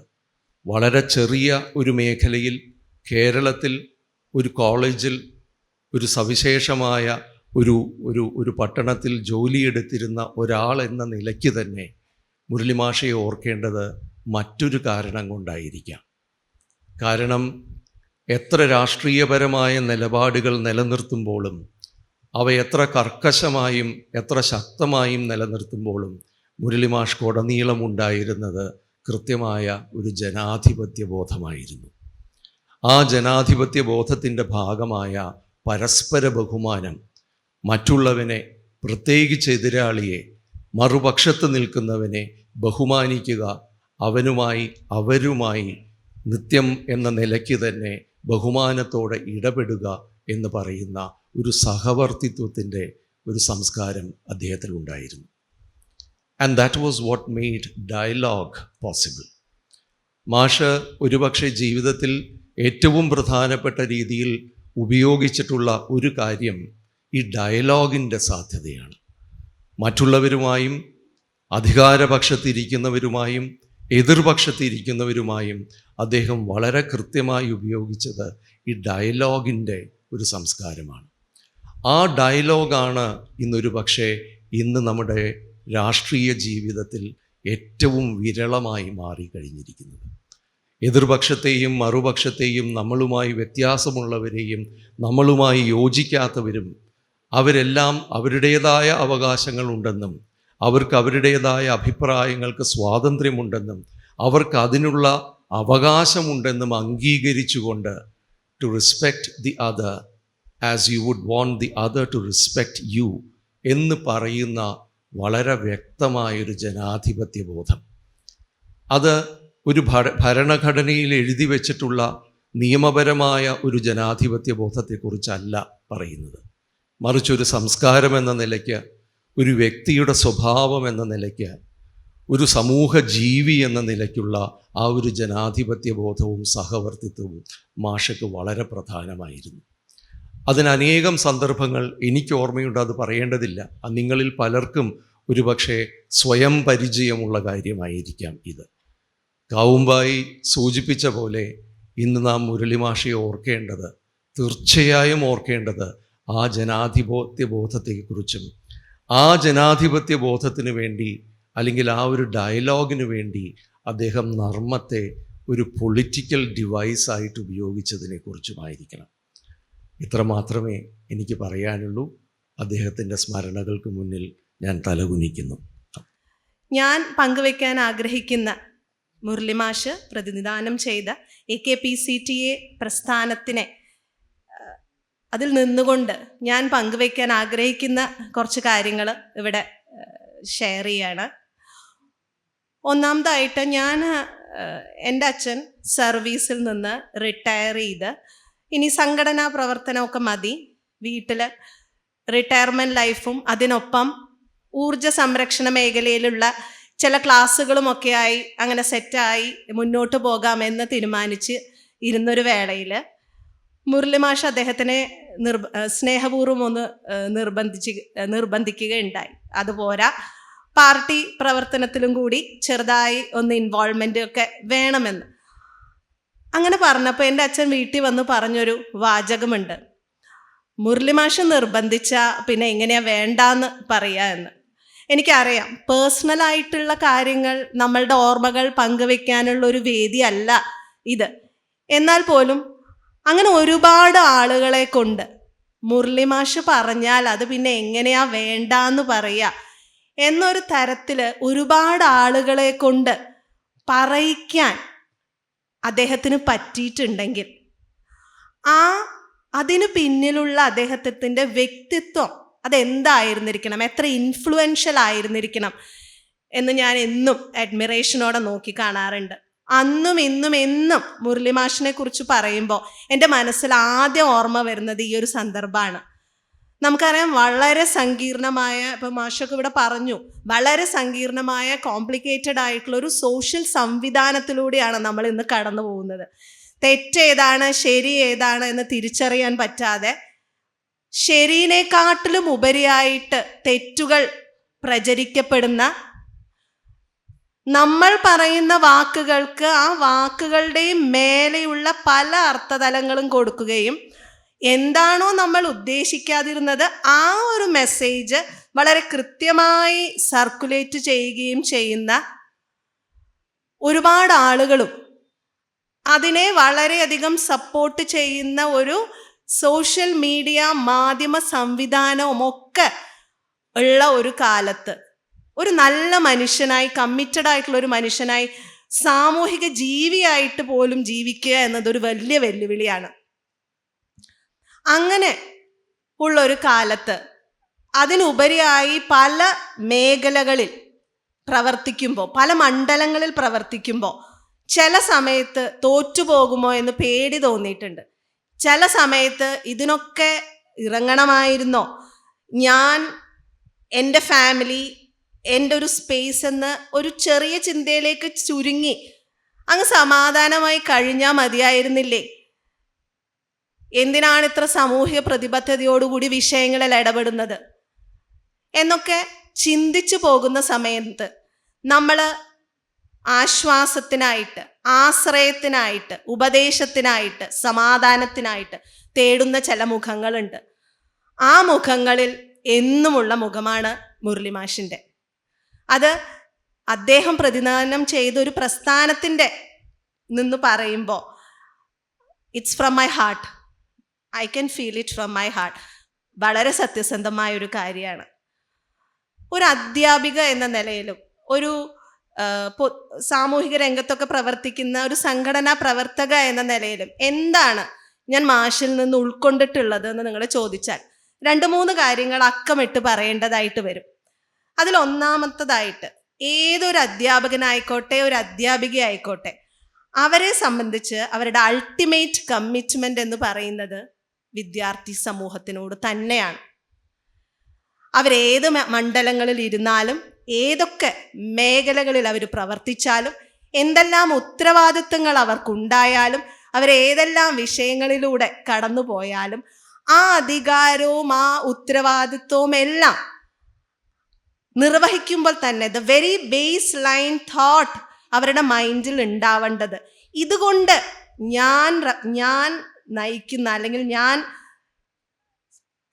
വളരെ ചെറിയ ഒരു മേഖലയിൽ കേരളത്തിൽ ഒരു കോളേജിൽ ഒരു സവിശേഷമായ ഒരു പട്ടണത്തിൽ ജോലിയെടുത്തിരുന്ന ഒരാൾ എന്ന നിലയ്ക്ക് തന്നെ മുരളിമാഷയെ ഓർക്കേണ്ടത് മറ്റൊരു കാരണം കൊണ്ടായിരിക്കാം. കാരണം എത്ര രാഷ്ട്രീയപരമായ നിലപാടുകൾ നിലനിർത്തുമ്പോഴും അവ എത്ര കർക്കശമായും എത്ര ശക്തമായും നിലനിർത്തുമ്പോഴും മുരളിമാഷ് ഉടനീളമുണ്ടായിരുന്നത് കൃത്യമായ ഒരു ജനാധിപത്യ ബോധമായിരുന്നു. ആ ജനാധിപത്യ ബോധത്തിൻ്റെ ഭാഗമായ പരസ്പര ബഹുമാനം, മറ്റുള്ളവനെ, പ്രത്യേകിച്ച് എതിരാളിയെ, മറുപക്ഷത്ത് നിൽക്കുന്നവനെ ബഹുമാനിക്കുക, അവരുമായി നിത്യം എന്ന നിലയ്ക്ക് തന്നെ ബഹുമാനത്തോടെ ഇടപെടുക എന്ന് പറയുന്ന ഒരു സഹവർത്തിത്വത്തിൻ്റെ ഒരു സംസ്കാരം അദ്ദേഹത്തിലുണ്ടായിരുന്നു. And that was what made dialogue possible. മാഷ് ഒരുപക്ഷെ ജീവിതത്തിൽ ഏറ്റവും പ്രധാനപ്പെട്ട രീതിയിൽ ഉപയോഗിച്ചിട്ടുള്ള ഒരു കാര്യം ഈ ഡയലോഗിൻ്റെ സാധ്യതയാണ്. മറ്റുള്ളവരുമായും അധികാരപക്ഷത്തിരിക്കുന്നവരുമായും എതിർപക്ഷത്തിരിക്കുന്നവരുമായും അദ്ദേഹം വളരെ കൃത്യമായി ഉപയോഗിച്ചത് ഈ ഡയലോഗിൻ്റെ ഒരു സംസ്കാരമാണ്. ആ ഡയലോഗാണ് ഇന്ന് നമ്മുടെ രാഷ്ട്രീയ ജീവിതത്തിൽ ഏറ്റവും വിരളമായി മാറിക്കഴിഞ്ഞിരിക്കുന്നത്. എതിർപക്ഷത്തെയും മറുപക്ഷത്തെയും നമ്മളുമായി വ്യത്യാസമുള്ളവരെയും നമ്മളുമായി യോജിക്കാത്തവരും അവരെല്ലാം അവരുടേതായ അവകാശങ്ങളുണ്ടെന്നും അവർക്ക് അവരുടേതായ അഭിപ്രായങ്ങൾക്ക് സ്വാതന്ത്ര്യമുണ്ടെന്നും അവർക്ക് അതിനുള്ള അവകാശമുണ്ടെന്നും അംഗീകരിച്ചുകൊണ്ട് to respect the other as you would want the other to respect you എന്ന് പറയുന്ന വളരെ വ്യക്തമായൊരു ജനാധിപത്യ ബോധം, അത് ഒരു ഭരണഘടനയിൽ എഴുതി വച്ചിട്ടുള്ള നിയമപരമായ ഒരു ജനാധിപത്യ ബോധത്തെക്കുറിച്ചല്ല പറയുന്നത്. മറിച്ചൊരു സംസ്കാരം എന്ന നിലയ്ക്ക്, ഒരു വ്യക്തിയുടെ സ്വഭാവം എന്ന നിലയ്ക്ക്, ഒരു സമൂഹ ജീവി എന്ന നിലയ്ക്കുള്ള ആ ഒരു ജനാധിപത്യ ബോധവും സഹവർത്തിത്വവും മാഷയ്ക്ക് വളരെ പ്രധാനമായിരുന്നു. അതിനനേകം സന്ദർഭങ്ങൾ എനിക്ക് ഓർമ്മയുണ്ട്, അത് പറയേണ്ടതില്ല. നിങ്ങളിൽ പലർക്കും ഒരുപക്ഷെ സ്വയം പരിചയമുള്ള കാര്യമായിരിക്കാം ഇത്. കാവുമ്പായി സൂചിപ്പിച്ച പോലെ ഇന്ന് നാം മുരളിമാഷയെ ഓർക്കേണ്ടത്, തീർച്ചയായും ഓർക്കേണ്ടത് ആ ജനാധിപത്യ ബോധത്തെക്കുറിച്ചും ആ ജനാധിപത്യ ബോധത്തിന് വേണ്ടി അല്ലെങ്കിൽ ആ ഒരു ഡയലോഗിന് വേണ്ടി അദ്ദേഹം നർമ്മത്തെ ഒരു പൊളിറ്റിക്കൽ ഡിവൈസായിട്ട് ഉപയോഗിച്ചതിനെക്കുറിച്ചുമായിരിക്കണം. ഇത്ര മാത്രമേ എനിക്ക് പറയാനുള്ളൂ. അദ്ദേഹത്തിൻ്റെ സ്മരണകൾക്ക് മുന്നിൽ ഞാൻ തലകുനിക്കുന്നു. ഞാൻ പങ്കുവയ്ക്കാൻ ആഗ്രഹിക്കുന്ന മുരളിമാഷ് പ്രതിനിധാനം ചെയ്ത AKPCTA പ്രസ്ഥാനത്തിനെ അതിൽ നിന്നുകൊണ്ട് ഞാൻ പങ്കുവയ്ക്കാൻ ആഗ്രഹിക്കുന്ന കുറച്ച് കാര്യങ്ങൾ ഇവിടെ ഷെയർ ചെയ്യാണ്. ഒന്നാമതായിട്ട്, എൻ്റെ അച്ഛൻ സർവീസിൽ നിന്ന് റിട്ടയർ ചെയ്ത് ഇനി സംഘടനാ പ്രവർത്തനമൊക്കെ മതി, വീട്ടിൽ റിട്ടയർമെൻറ്റ് ലൈഫും അതിനൊപ്പം ഊർജ സംരക്ഷണ മേഖലയിലുള്ള ചില ക്ലാസ്സുകളുമൊക്കെയായി അങ്ങനെ സെറ്റായി മുന്നോട്ട് പോകാമെന്ന് തീരുമാനിച്ച് ഇരുന്നൊരു വേളയിൽ മുരളി മാഷ് അദ്ദേഹത്തിനെ സ്നേഹപൂർവ്വം ഒന്ന് നിർബന്ധിക്കുകയുണ്ടായി. അതുപോരാ, പാർട്ടി പ്രവർത്തനത്തിലും കൂടി ചെറുതായി ഒന്ന് ഇൻവോൾവ്മെൻ്റ് ഒക്കെ വേണമെന്ന്. അങ്ങനെ പറഞ്ഞപ്പോൾ എൻ്റെ അച്ഛൻ വീട്ടിൽ വന്ന് പറഞ്ഞൊരു വാചകമുണ്ട്, മുരളി മാഷ് നിർബന്ധിച്ച പിന്നെ എങ്ങനെയാ വേണ്ടാന്ന് പറയുക എന്ന്. എനിക്കറിയാം, പേഴ്സണലായിട്ടുള്ള കാര്യങ്ങൾ, നമ്മളുടെ ഓർമ്മകൾ പങ്കുവെക്കാനുള്ള ഒരു വേദിയല്ല ഇത്. എന്നാൽ പോലും അങ്ങനെ ഒരുപാട് ആളുകളെ കൊണ്ട് മുരളി മാഷ് പറഞ്ഞാൽ അത് പിന്നെ എങ്ങനെയാ വേണ്ടാന്ന് പറയുക എന്നൊരു തരത്തിൽ ഒരുപാട് ആളുകളെ കൊണ്ട് പറയിക്കാൻ അദ്ദേഹത്തിന് പറ്റിയിട്ടുണ്ടെങ്കിൽ അതിന് പിന്നിലുള്ള അദ്ദേഹത്തിൻ്റെ വ്യക്തിത്വം അതെന്തായിരുന്നിരിക്കണം, എത്ര ഇൻഫ്ലുവൻഷ്യൽ ആയിരുന്നിരിക്കണം എന്ന് ഞാൻ എന്നും അഡ്മിറേഷനോടെ നോക്കി കാണാറുണ്ട്. അന്നും ഇന്നും എന്നും മുരളി മാഷിനെ കുറിച്ച് പറയുമ്പോൾ എൻ്റെ മനസ്സിൽ ആദ്യം ഓർമ്മ വരുന്നത് ഈ ഒരു സന്ദർഭമാണ്. നമുക്കറിയാം, വളരെ സങ്കീർണമായ, ഇപ്പം മാഷൊക്കെ ഇവിടെ പറഞ്ഞു, വളരെ സങ്കീർണമായ കോംപ്ലിക്കേറ്റഡ് ആയിട്ടുള്ള ഒരു സോഷ്യൽ സംവിധാനത്തിലൂടെയാണ് നമ്മൾ ഇന്ന് കടന്നു പോകുന്നത്. തെറ്റേതാണ് ശരി ഏതാണ് എന്ന് തിരിച്ചറിയാൻ പറ്റാതെ ശരിയിനെക്കാട്ടിലും ഉപരിയായിട്ട് തെറ്റുകൾ പ്രചരിക്കപ്പെടുന്ന, നമ്മൾ പറയുന്ന വാക്കുകൾക്ക് ആ വാക്കുകളുടെയും മേലെയുള്ള പല അർത്ഥതലങ്ങളും കൊടുക്കുകയും എന്താണോ നമ്മൾ ഉദ്ദേശിക്കാതിരുന്നത് ആ ഒരു മെസ്സേജ് വളരെ കൃത്യമായി സർക്കുലേറ്റ് ചെയ്യുകയും ചെയ്യുന്ന ഒരുപാട് ആളുകളും അതിനെ വളരെയധികം സപ്പോർട്ട് ചെയ്യുന്ന ഒരു സോഷ്യൽ മീഡിയ മാധ്യമ സംവിധാനവും ഒക്കെ ഉള്ള ഒരു കാലത്ത് ഒരു നല്ല മനുഷ്യനായി, കമ്മിറ്റഡ് ആയിട്ടുള്ള ഒരു മനുഷ്യനായി, സാമൂഹിക ജീവിയായിട്ട് പോലും ജീവിക്കുക എന്നതൊരു വലിയ വെല്ലുവിളിയാണ്. അങ്ങനെ ഉള്ളൊരു കാലത്ത് അതിനുപരിയായി പല മേഖലകളിൽ പ്രവർത്തിക്കുമ്പോൾ, പല മണ്ഡലങ്ങളിൽ പ്രവർത്തിക്കുമ്പോൾ ചില സമയത്ത് തോറ്റുപോകുമോ എന്ന് പേടി തോന്നിയിട്ടുണ്ട്. ചില സമയത്ത് ഇതിനൊക്കെ ഇറങ്ങണമായിരുന്നോ, ഞാൻ, എൻ്റെ ഫാമിലി, എൻ്റെ ഒരു സ്പേസ് എന്ന് ഒരു ചെറിയ ചിന്തയിലേക്ക് ചുരുങ്ങി അങ്ങ് സമാധാനമായി കഴിഞ്ഞാൽ മതിയായിരുന്നില്ലേ, എന്തിനാണ് ഇത്ര സാമൂഹിക പ്രതിബദ്ധതയോടുകൂടി വിഷയങ്ങളിൽ ഇടപെടുന്നത് എന്നൊക്കെ ചിന്തിച്ചു പോകുന്ന സമയത്ത് നമ്മൾ ആശ്വാസത്തിനായിട്ട്, ആശ്രയത്തിനായിട്ട്, ഉപദേശത്തിനായിട്ട്, സമാധാനത്തിനായിട്ട് തേടുന്ന ചില മുഖങ്ങളുണ്ട്. ആ മുഖങ്ങളിൽ എന്നുമുള്ള മുഖമാണ് മുരളി മാഷിൻ്റെ. അത് അദ്ദേഹം പ്രതിനിധാനം ചെയ്തൊരു പ്രസ്ഥാനത്തിൻ്റെ നിന്ന് പറയുമ്പോൾ it's from my heart, I can feel it from my heart. വളരെ സത്യസന്ധമായൊരു കാര്യമാണ്. ഒരു അധ്യാപിക എന്ന നിലയിലും ഒരു സാമൂഹിക രംഗത്തൊക്കെ പ്രവർത്തിക്കുന്ന ഒരു സംഘടനാ പ്രവർത്തക എന്ന നിലയിലും എന്താണ് ഞാൻ മാഷിൽ നിന്ന് ഉൾക്കൊണ്ടിട്ടുള്ളത് എന്ന് നിങ്ങൾ ചോദിച്ചാൽ 2-3 കാര്യങ്ങൾ അക്കമിട്ട് പറയേണ്ടതായിട്ട് വരും. അതിലൊന്നാമത്തതായിട്ട്, ഏതൊരു അധ്യാപകനായിക്കോട്ടെ ഒരു അധ്യാപികയായിക്കോട്ടെ അവരെ സംബന്ധിച്ച് അവരുടെ അൾട്ടിമേറ്റ് കമ്മിറ്റ്മെൻ്റ് എന്ന് പറയുന്നത് വിദ്യാർത്ഥി സമൂഹത്തിനോട് തന്നെയാണ്. അവരേത് മണ്ഡലങ്ങളിൽ ഇരുന്നാലും, ഏതൊക്കെ മേഖലകളിൽ അവർ പ്രവർത്തിച്ചാലും, എന്തെല്ലാം ഉത്തരവാദിത്വങ്ങൾ അവർക്കുണ്ടായാലും, അവരേതെല്ലാം വിഷയങ്ങളിലൂടെ കടന്നു പോയാലും ആ അധികാരവും ആ ഉത്തരവാദിത്വവും എല്ലാം നിർവഹിക്കുമ്പോൾ തന്നെ the very base line thought അവരുടെ മൈൻഡിൽ ഉണ്ടാവേണ്ടത്, ഇതുകൊണ്ട് ഞാൻ നയിക്കുന്ന അല്ലെങ്കിൽ ഞാൻ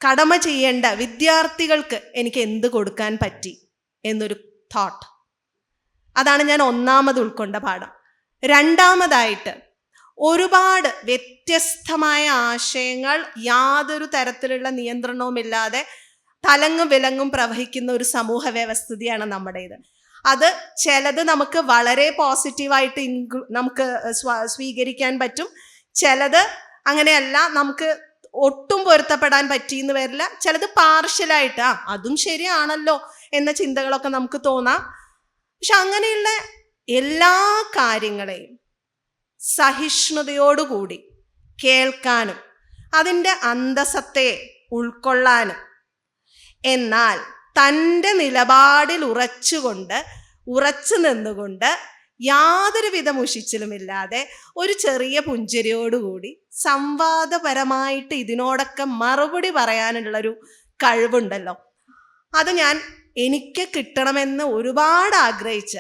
കടമ ചെയ്യേണ്ട വിദ്യാർത്ഥികൾക്ക് എനിക്ക് എന്ത് കൊടുക്കാൻ പറ്റി എന്നൊരു തോട്ട്. അതാണ് ഞാൻ ഒന്നാമത് ഉൾക്കൊണ്ട പാഠം. രണ്ടാമതായിട്ട്, ഒരുപാട് വ്യത്യസ്തമായ ആശയങ്ങൾ യാതൊരു തരത്തിലുള്ള നിയന്ത്രണവുമില്ലാതെ തലങ്ങും വിലങ്ങും പ്രവഹിക്കുന്ന ഒരു സമൂഹ വ്യവസ്ഥിതിയാണ് നമ്മുടേത്. അത് ചിലത് നമുക്ക് വളരെ പോസിറ്റീവായിട്ട് നമുക്ക് സ്വീകരിക്കാൻ പറ്റും, ചിലത് അങ്ങനെയല്ല, നമുക്ക് ഒട്ടും പൊരുത്തപ്പെടാൻ പറ്റിയെന്ന് വരില്ല, ചിലത് പാർഷ്യലായിട്ട് അതും ശരിയാണല്ലോ എന്ന ചിന്തകളൊക്കെ നമുക്ക് തോന്നാം. പക്ഷെ അങ്ങനെയുള്ള എല്ലാ കാര്യങ്ങളെയും സഹിഷ്ണുതയോടുകൂടി കേൾക്കാനും അതിൻ്റെ അന്തസത്തെ ഉൾക്കൊള്ളാനും, എന്നാൽ തൻ്റെ നിലപാടിൽ ഉറച്ചുകൊണ്ട് ഉറച്ചു നിന്നുകൊണ്ട് യാതൊരുവിധ മുഷിച്ചിലുമില്ലാതെ ഒരു ചെറിയ പുഞ്ചിരിയോടുകൂടി സംവാദപരമായിട്ട് ഇതിനോടൊക്കെ മറുപടി പറയാനുള്ളൊരു കഴിവുണ്ടല്ലോ, അത് എനിക്ക് കിട്ടണമെന്ന് ഒരുപാട് ആഗ്രഹിച്ച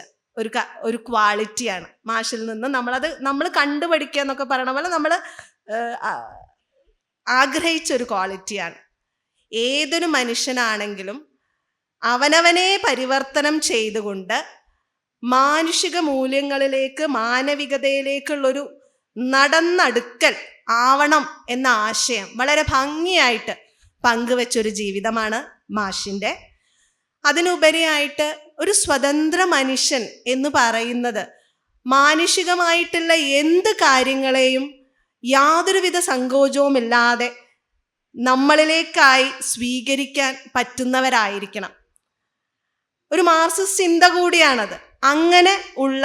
ഒരു ക്വാളിറ്റിയാണ്. മാഷിൽ നിന്ന് നമ്മൾ കണ്ടുപഠിക്കുക എന്നൊക്കെ പറയണ പോലെ നമ്മൾ ആഗ്രഹിച്ച ഒരു ക്വാളിറ്റിയാണ്. ഏതൊരു മനുഷ്യനാണെങ്കിലും അവനവനെ പരിവർത്തനം ചെയ്തുകൊണ്ട് മാനുഷിക മൂല്യങ്ങളിലേക്ക്, മാനവികതയിലേക്കുള്ളൊരു നടന്നടുക്കൽ ആവണം എന്ന ആശയം വളരെ ഭംഗിയായിട്ട് പങ്കുവെച്ചൊരു ജീവിതമാണ് മാഷിൻ്റെ. അതിനുപരിയായിട്ട് ഒരു സ്വതന്ത്ര മനുഷ്യൻ എന്ന് പറയുന്നത് മാനുഷികമായിട്ടുള്ള എന്ത് കാര്യങ്ങളെയും യാതൊരുവിധ സങ്കോചവുമില്ലാതെ നമ്മളിലേക്കായി സ്വീകരിക്കാൻ പറ്റുന്നവരായിരിക്കണം. ഒരു മാർക്സിസ്റ്റ് ചിന്ത കൂടിയാണത്. അങ്ങനെ ഉള്ള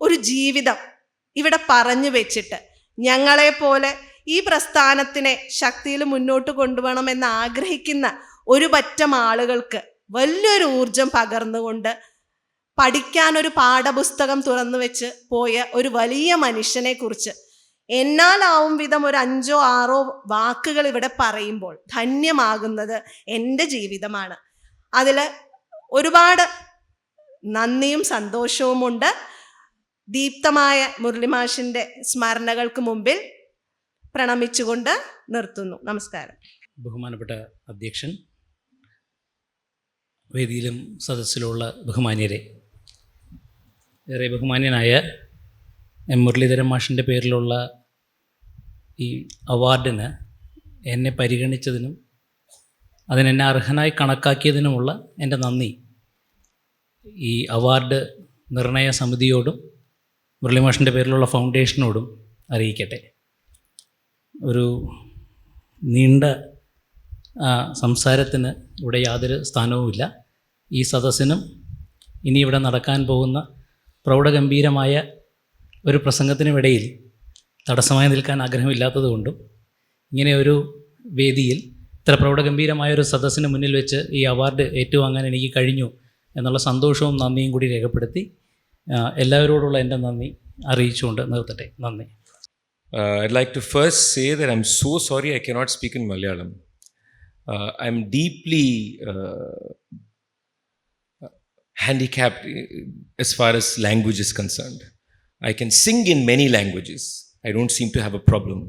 ഒരു ജീവിതം ഇവിടെ പറഞ്ഞു വെച്ചിട്ട് ഞങ്ങളെപ്പോലെ ഈ പ്രസ്ഥാനത്തിനെ ശക്തിയിൽ മുന്നോട്ട് കൊണ്ടുപോകണമെന്ന് ആഗ്രഹിക്കുന്ന ഒരു പറ്റം ആളുകൾക്ക് വലിയൊരു ഊർജം പകർന്നുകൊണ്ട് പഠിക്കാനൊരു പാഠപുസ്തകം തുറന്നു വെച്ച് പോയ ഒരു വലിയ മനുഷ്യനെ കുറിച്ച് എന്നാലാവും വിധം ഒരു 5 or 6 വാക്കുകൾ ഇവിടെ പറയുമ്പോൾ ധന്യമാകുന്നത് എൻ്റെ ജീവിതമാണ്. അതിൽ ഒരുപാട് നന്ദിയും സന്തോഷവുമുണ്ട്. ദീപ്തമായ മുരളിമാഷിൻ്റെ സ്മരണകൾക്ക് മുമ്പിൽ പ്രണമിച്ചുകൊണ്ട് നിർത്തുന്നു. നമസ്കാരം. ബഹുമാനപ്പെട്ട അധ്യക്ഷൻ, വേദിയിലും സദസ്സിലുള്ള ബഹുമാന്യരെ, ഏറെ ബഹുമാന്യനായ എം മുരളീധരൻ മാഷിൻ്റെ പേരിലുള്ള ഈ അവാർഡിന് എന്നെ പരിഗണിച്ചതിനും അതിനെന്നെ അർഹനായി കണക്കാക്കിയതിനുമുള്ള എൻ്റെ നന്ദി ഈ അവാർഡ് നിർണയ സമിതിയോടും മുരളി മാഷിൻ്റെ പേരിലുള്ള ഫൗണ്ടേഷനോടും അറിയിക്കട്ടെ. ഒരു നീണ്ട സംസാരത്തിന് ഇവിടെ യാതൊരു സ്ഥാനവുമില്ല. ഈ സദസ്സിനും ഇനി ഇവിടെ നടക്കാൻ പോകുന്ന പ്രൗഢഗംഭീരമായ ഒരു പ്രസംഗത്തിനുമിടയിൽ തടസ്സമായി നിൽക്കാൻ ആഗ്രഹമില്ലാത്തതുകൊണ്ടും ഇങ്ങനെ ഒരു വേദിയിൽ ഇത്ര പ്രൗഢഗംഭീരമായ ഒരു സദസ്സിന് മുന്നിൽ വെച്ച് ഈ അവാർഡ് ഏറ്റുവാങ്ങാൻ എനിക്ക് കഴിഞ്ഞു എന്നുള്ള സന്തോഷവും നന്ദിയും കൂടി രേഖപ്പെടുത്തി എല്ലാവരോടുള്ള എൻ്റെ നന്ദി അറിയിച്ചുകൊണ്ട് നിർത്തട്ടെ. നന്ദി. I'd like to first say that I'm so sorry I cannot speak in Malayalam. I'm deeply handicapped as far as language is concerned. I can sing in many languages. I don't seem to have a problem.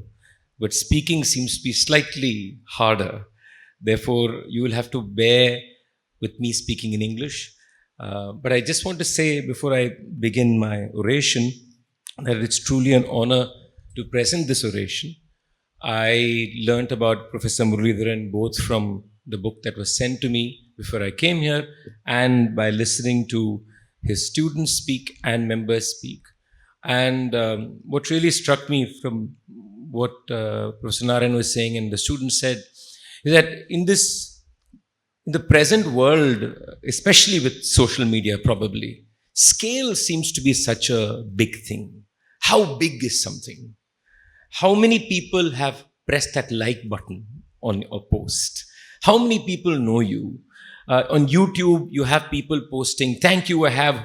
But speaking seems to be slightly harder. Therefore, you will have to bear with me speaking in English. But I just want to say before I begin my oration that it's truly an honor to present this oration. I learnt about Professor Muralidharan both from the book that was sent to me before I came here and by listening to his students speak and members speak. And what really struck me from what Professor Narayanan was saying and the students said is that in the present world, especially with social media probably, scale seems to be such a big thing. How big is something? How many people have pressed that like button on a post? How many people know you? On YouTube, you have people posting, "Thank you, I have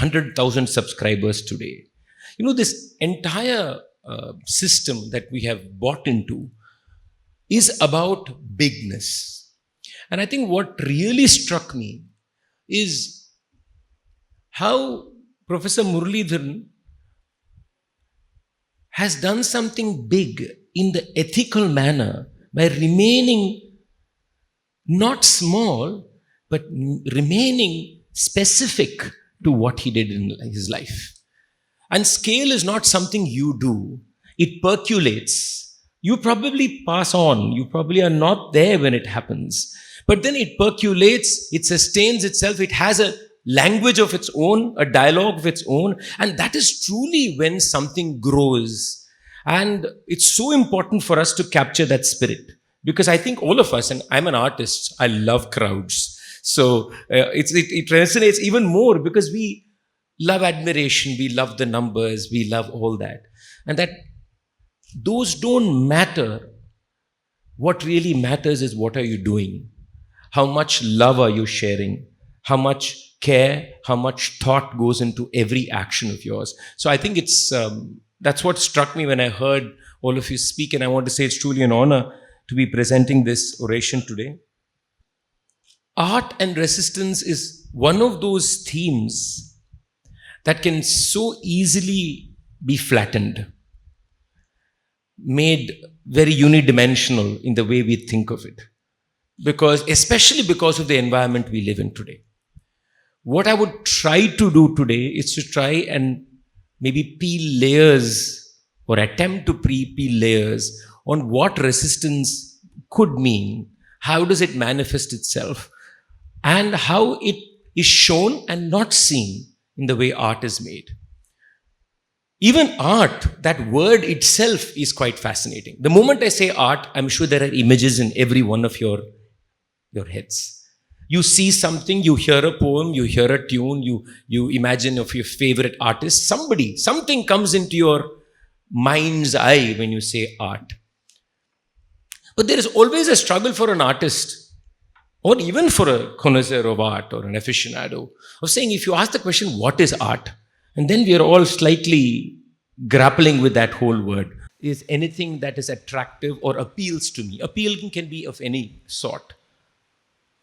100,000 subscribers today." You know, this entire system that we have bought into is about bigness. And I think what really struck me is how Professor Muralidharan has done something big in the ethical manner by remaining not small, but remaining specific to what he did in his life. And scale is not something you do. It percolates. You probably pass on. You probably are not there when it happens. But then it percolates, it sustains itself, it has a language of its own, a dialogue of its own, and that is truly when something grows. And it's so important for us to capture that spirit, because I think all of us, and I'm an artist, I love crowds, so it resonates even more because we love admiration, we love the numbers, we love all that, and that those don't matter. What really matters is what are you doing? How much love are you sharing? How much care, how much thought goes into every action of yours. So I think that's what struck me when I heard all of you speak, and I want to say it's truly an honor to be presenting this oration today. Art and resistance is one of those themes that can so easily be flattened, made very unidimensional in the way we think of it, especially because of the environment we live in today. What I would try to do today is to try and maybe peel layers or attempt to peel layers on what resistance could mean, how does it manifest itself, and how it is shown and not seen in the way art is made. Even art, that word itself is quite fascinating. The moment I say art, I'm sure there are images in every one of your heads. You see something, you hear a poem, you hear a tune, you imagine of your favorite artist, something comes into your mind's eye when you say art. But there is always a struggle for an artist, or even for a connoisseur of art or an aficionado, of saying, if you ask the question, what is art? And then we are all slightly grappling with that whole word. Is anything that is attractive or appeals to me? Appeal can be of any sort.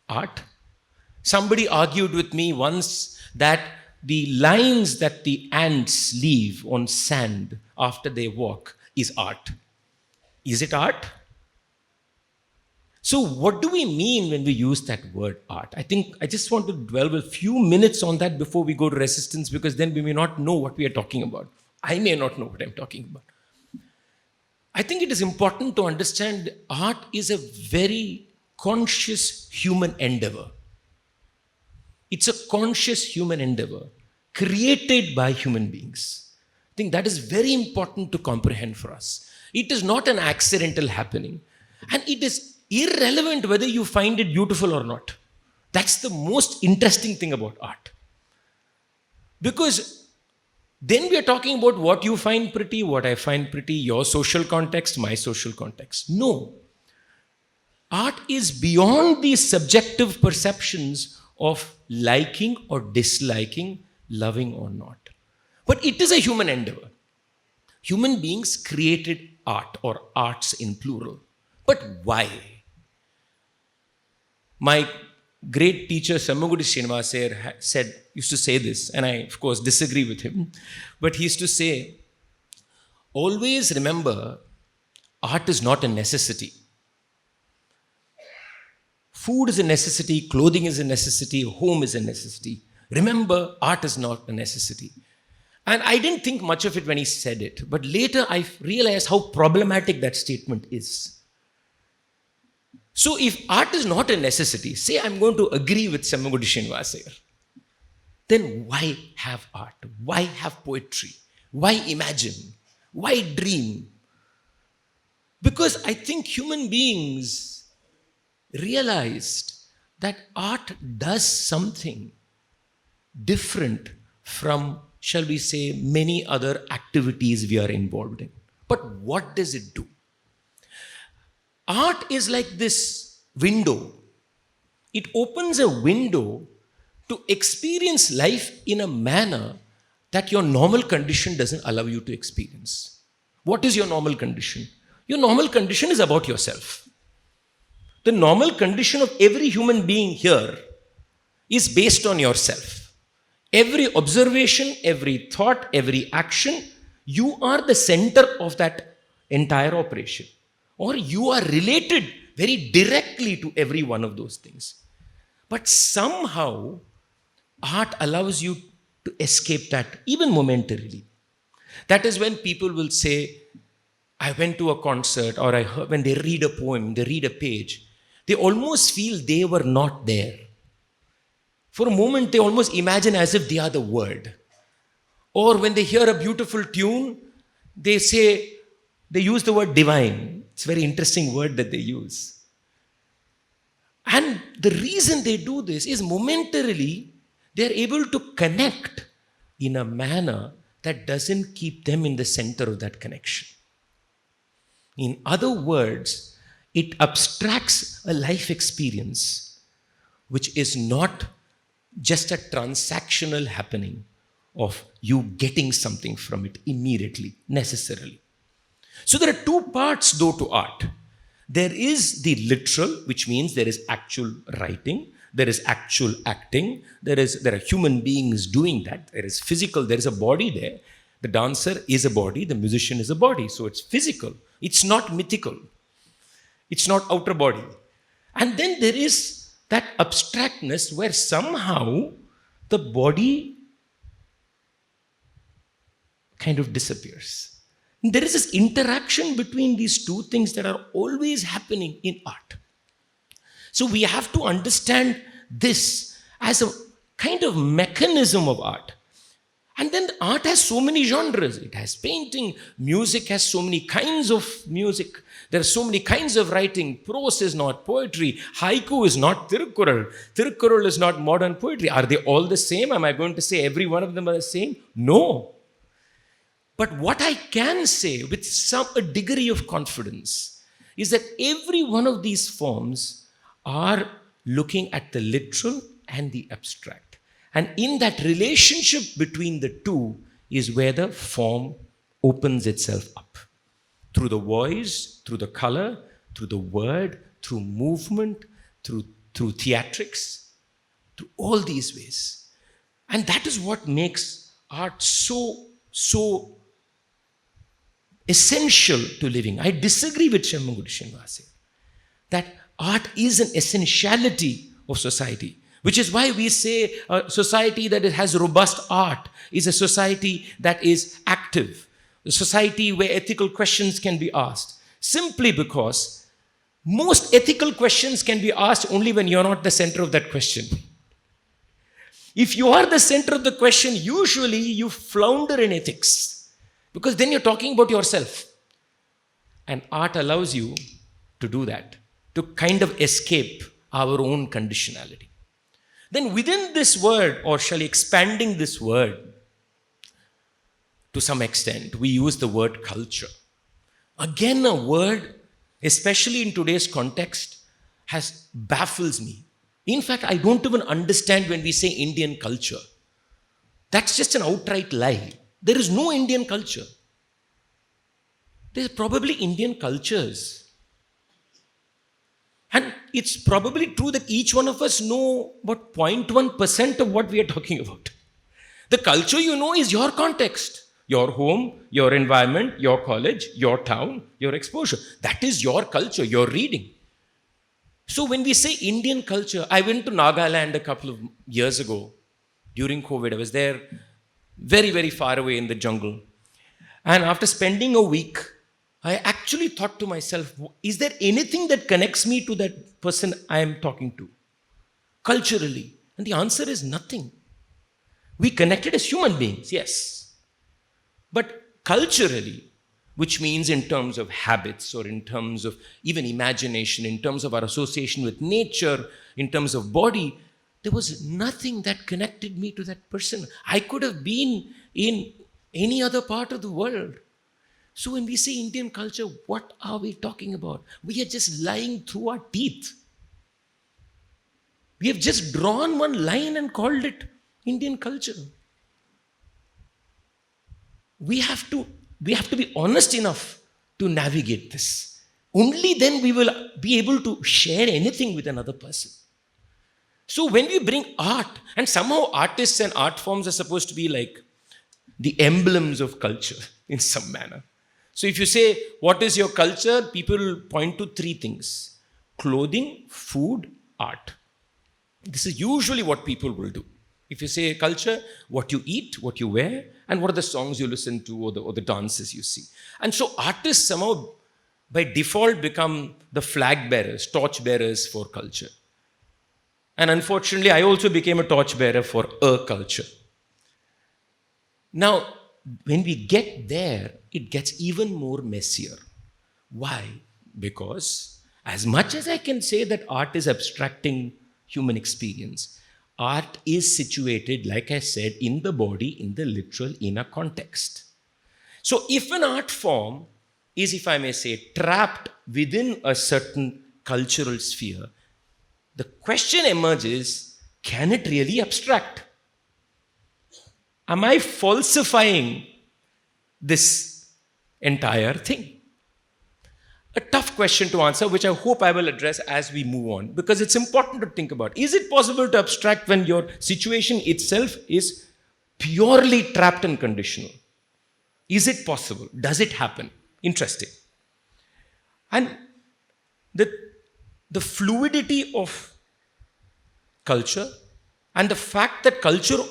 Art. Somebody argued with me once that the lines that the ants leave on sand after they walk is art. Is it art? So what do we mean when we use that word art? I think I just want to dwell a few minutes on that before we go to resistance, because then we may not know what we are talking about. I may not know what I'm talking about. I think it is important to understand art is a very conscious human endeavor. It's a conscious human endeavor created by human beings. I think that is very important to comprehend for us. It is not an accidental happening, and it is irrelevant whether you find it beautiful or not. That's the most interesting thing about art. Because then we are talking about what you find pretty, what I find pretty, your social context, my social context. No. Art is beyond these subjective perceptions of liking or disliking, loving or not. But it is a human endeavor. Human beings created art, or arts in plural. But why? My great teacher, Sammagudi Srinivasayar, used to say this, and I, of course, disagree with him, but he used to say, always remember, art is not a necessity. Food is a necessity, clothing is a necessity, home is a necessity. Remember, art is not a necessity. And I didn't think much of it when he said it, but later I realized how problematic that statement is. So if art is not a necessity, say I'm going to agree with Sammagudi Srinivasayar, then why have art? Why have poetry? Why imagine? Why dream? Because I think human beings realized that art does something different from, shall we say, many other activities we are involved in. But what does it do? Art is like this window. It opens a window to experience life in a manner that your normal condition doesn't allow you to experience. What is your normal condition? Your normal condition is about yourself. The normal condition of every human being here is based on yourself. Every observation, every thought, every action, you are the center of that entire operation. Or you are related very directly to every one of those things. But somehow, art allows you to escape that, even momentarily. That is when people will say, I went to a concert, or I heard, when they read a poem, they read a page, they almost feel they were not there. For a moment, they almost imagine as if they are the word. Or when they hear a beautiful tune, they use the word divine. It's a very interesting word that they use. And the reason they do this is momentarily, they're able to connect in a manner that doesn't keep them in the center of that connection. In other words, it abstracts a life experience which is not just a transactional happening of you getting something from it immediately, necessarily. So there are two parts though to art. There is the literal, which means there is actual writing, there is actual acting, there are human beings doing that, there is physical, there is a body there. The dancer is a body, the musician is a body, so it's physical. It's not mythical. It's not outer body. And then there is that abstractness where somehow the body kind of disappears. And there is this interaction between these two things that are always happening in art. So we have to understand this as a kind of mechanism of art. And then art has so many genres. It has painting, music has so many kinds of music. There are so many kinds of writing. Prose is not poetry. Haiku is not Tirukkural. Tirukkural is not modern poetry. Are they all the same? Am I going to say every one of them are the same? No. But what I can say with a degree of confidence is that every one of these forms are looking at the literal and the abstract. And in that relationship between the two is where the form opens itself up. Through the voice, through the color, through the word, through movement, through theatrics, through all these ways. And that is what makes art so essential to living. I disagree with Shemmangudi Srinivasa that art is an essentiality of society. Which is why we say a society that has robust art is a society that is active, a society where ethical questions can be asked. Simply because most ethical questions can be asked only when you're not the center of that question. If you are the center of the question, usually you flounder in ethics because then you're talking about yourself. And art allows you to do that, to kind of escape our own conditionality. Then within this word, or shall I expanding this word, to some extent, we use the word culture. Again, a word, especially in today's context, baffles me. In fact, I don't even understand when we say Indian culture. That's just an outright lie. There is no Indian culture. There are probably Indian cultures. And it's probably true that each one of us know about 0.1% of what we are talking about. The culture you know is your context, your home, your environment, your college, your town, your exposure. That is your culture, your reading. So when we say Indian culture, I went to Nagaland a couple of years ago during COVID. I was there very, very far away in the jungle. And after spending a week, I actually thought to myself, is there anything that connects me to that person I am talking to? Culturally. And the answer is nothing. We connected as human beings, yes. But culturally, which means in terms of habits or in terms of even imagination, in terms of our association with nature, in terms of body, there was nothing that connected me to that person. I could have been in any other part of the world. So when we say Indian culture, what are we talking about? We are just lying through our teeth. We have just drawn one line and called it Indian culture. We have to be honest enough to navigate this. Only then we will be able to share anything with another person. So when we bring art, and somehow artists and art forms are supposed to be like the emblems of culture in some manner. So if you say, what is your culture? People point to three things: clothing, food, art. This is usually what people will do. If you say culture, what you eat, what you wear, and what are the songs you listen to or the dances you see. And so artists somehow by default become the flag bearers, torch bearers for culture. And unfortunately, I also became a torch bearer for a culture. Now, when we get there, it gets even more messier. Why? Because as much as I can say that art is abstracting human experience, art is situated, like I said, in the body, in the literal, in a context. So if an art form is, if I may say, trapped within a certain cultural sphere, the question emerges, can it really abstract? Am I falsifying this entire thing? A tough question to answer, which I hope I will address as we move on, because it's important to think about. Is it possible to abstract when your situation itself is purely trapped and conditional? Is it possible? Does it happen? Interesting. And the fluidity of culture and the fact that cultures,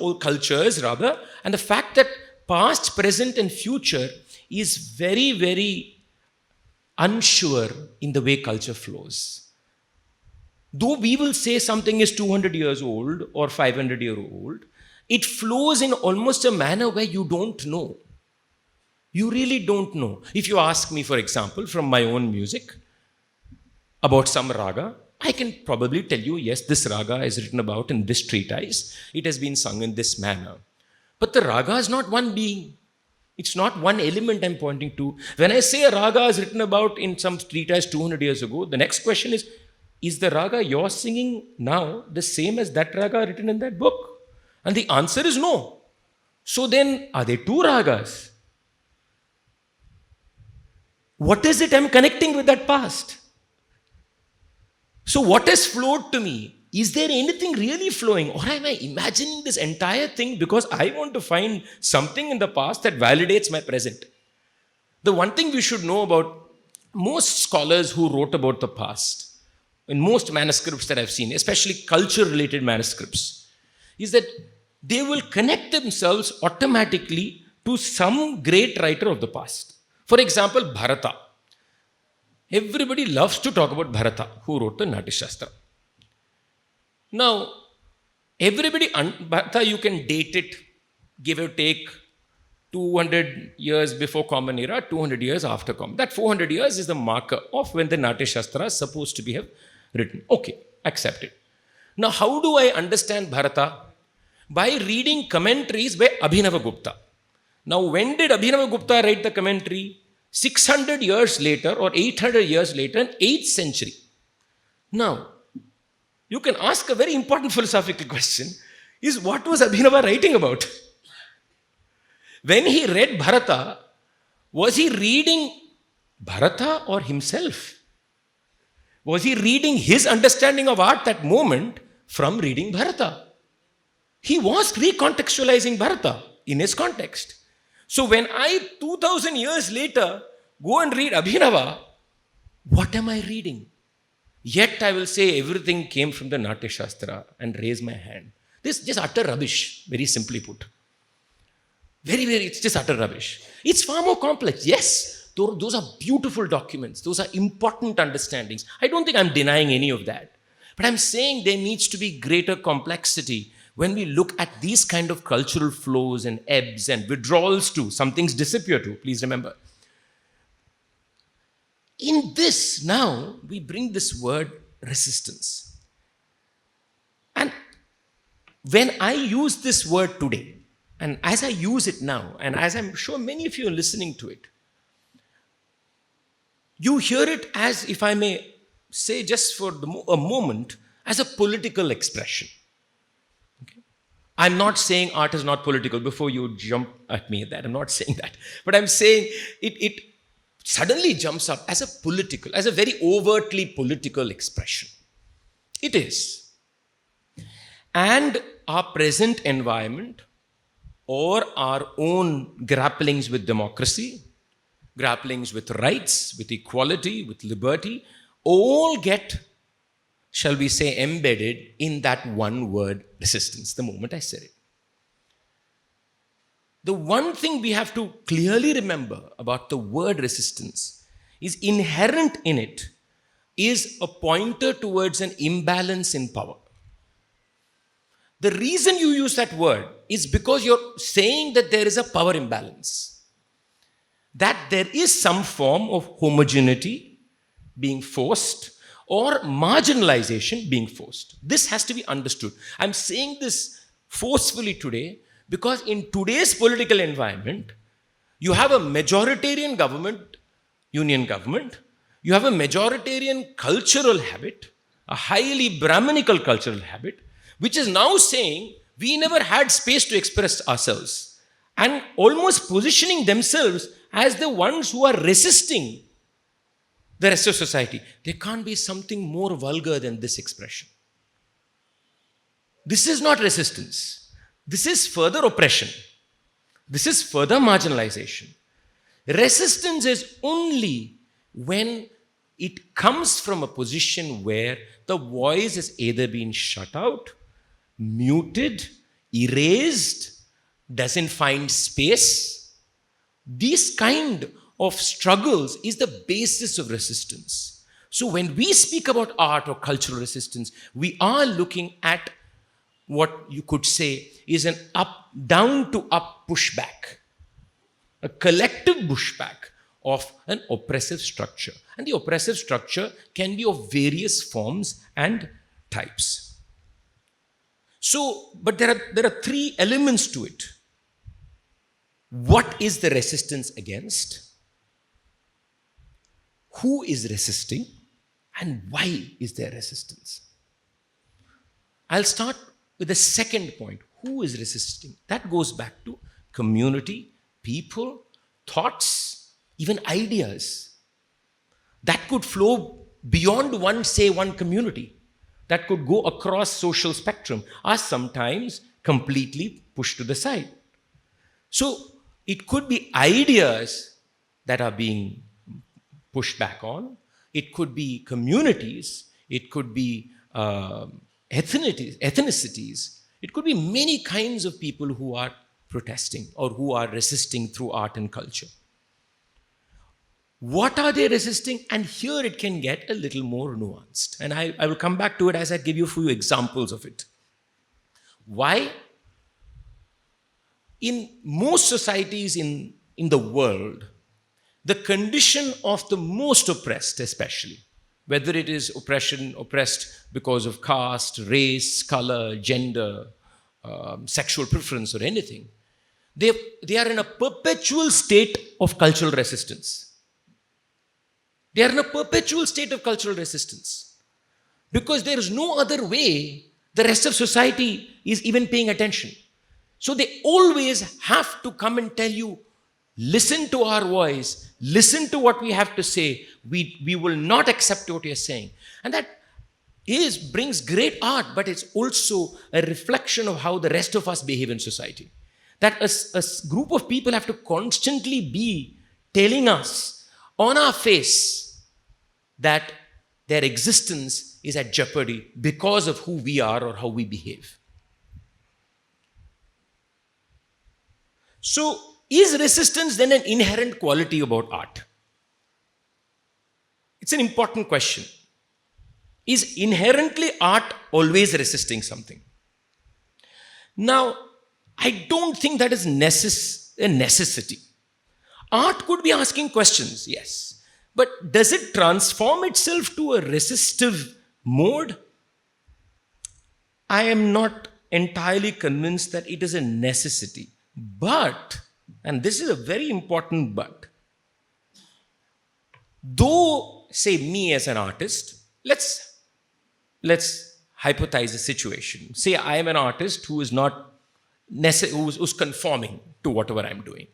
and the fact that past, present and future is very, very unsure in the way culture flows. Though we will say something is 200 years old or 500 years old, it flows in almost a manner where you don't know. You really don't know. If you ask me, for example, from my own music about some raga, I can probably tell you, yes, this raga is written about in this treatise. It has been sung in this manner. But the raga is not one being. It's not one element I'm pointing to. When I say a raga is written about in some treatise 200 years ago, the next question is the raga you're singing now the same as that raga written in that book? And the answer is no. So then, are there two ragas? What is it I'm connecting with that past? So what has flowed to me? Is there anything really flowing? Or am I imagining this entire thing because I want to find something in the past that validates my present? The one thing we should know about most scholars who wrote about the past, in most manuscripts that I've seen, especially culture-related manuscripts, is that they will connect themselves automatically to some great writer of the past. For example, Bharata. Everybody loves to talk about Bharata, who wrote the Natya Shastra. Now, Bharata, you can date it, give or take, 200 years before Common Era, 200 years after Common. That 400 years is the marker of when the Natya Shastra is supposed to be written. Okay, accept it. Now, how do I understand Bharata? By reading commentaries by Abhinavagupta. Now, when did Abhinavagupta write the commentary? 600 years later or 800 years later in 8th century. Now, you can ask a very important philosophical question, is what was Abhinava writing about? When he read Bharata, was he reading Bharata or himself? Was he reading his understanding of art that moment from reading Bharata? He was recontextualizing Bharata in his context. So when I, 2000 years later, go and read Abhinava, what am I reading? Yet I will say everything came from the Natya Shastra and raise my hand. This is just utter rubbish, very simply put. It's just utter rubbish. It's far more complex. Yes, those are beautiful documents. Those are important understandings. I don't think I'm denying any of that. But I'm saying there needs to be greater complexity when we look at these kind of cultural flows and ebbs and withdrawals too. Some things disappear too, please remember. In this now, we bring this word resistance. And when I use this word today, and as I use it now, and as I'm sure many of you are listening to it, you hear it as, if I may say just for a moment, as a political expression. I'm not saying art is not political. Before you jump at me at that, I'm not saying that. But I'm saying it suddenly jumps up as a very overtly political expression. It is. And our present environment or our own grapplings with democracy, grapplings with rights, with equality, with liberty, all get, shall we say, embedded in that one word, resistance, the moment I said it. The one thing we have to clearly remember about the word resistance is inherent in it is a pointer towards an imbalance in power. The reason you use that word is because you're saying that there is a power imbalance, that there is some form of homogeneity being forced or marginalization being forced. This has to be understood. I'm saying this forcefully today because in today's political environment, you have a majoritarian government, union government, you have a majoritarian cultural habit, a highly Brahminical cultural habit, which is now saying we never had space to express ourselves, and almost positioning themselves as the ones who are resisting the rest of society. There can't be something more vulgar than this expression. This is not resistance. This is further oppression. This is further marginalization. Resistance is only when it comes from a position where the voice has either been shut out, muted, erased, doesn't find space. These kind of struggles is the basis of resistance. So when we speak about art or cultural resistance, we are looking at what you could say is an down to up pushback, a collective pushback of an oppressive structure. And the oppressive structure can be of various forms and types. So, but there are three elements to it. What is the resistance against? Who is resisting? And why is there resistance? I'll start with the second point. Who is resisting? That goes back to community, people, thoughts, even ideas. That could flow beyond one community. That could go across social spectrum, are sometimes completely pushed to the side. So it could be ideas that are being pushed back on. It could be communities. It could be ethnicities. It could be many kinds of people who are protesting or who are resisting through art and culture. What are they resisting? And here it can get a little more nuanced. And I will come back to it as I give you a few examples of it. Why? In most societies in the world, the condition of the most oppressed especially, whether it is oppressed because of caste, race, color, gender, sexual preference or anything, they are in a perpetual state of cultural resistance. They are in a perpetual state of cultural resistance because there is no other way the rest of society is even paying attention. So they always have to come and tell you, listen to our voice, listen to what we have to say. We will not accept what you're saying. And that brings great art, but it's also a reflection of how the rest of us behave in society. That a group of people have to constantly be telling us on our face that their existence is at jeopardy because of who we are or how we behave. So, is resistance then an inherent quality about art? It's an important question. Is inherently art always resisting something? Now, I don't think that is a necessity. Art could be asking questions, yes. But does it transform itself to a resistive mode? I am not entirely convinced that it is a necessity. But, and this is a very important but, though, say, me as an artist, let's hypothesize a situation. Say I am an artist who is not who's conforming to whatever I'm doing.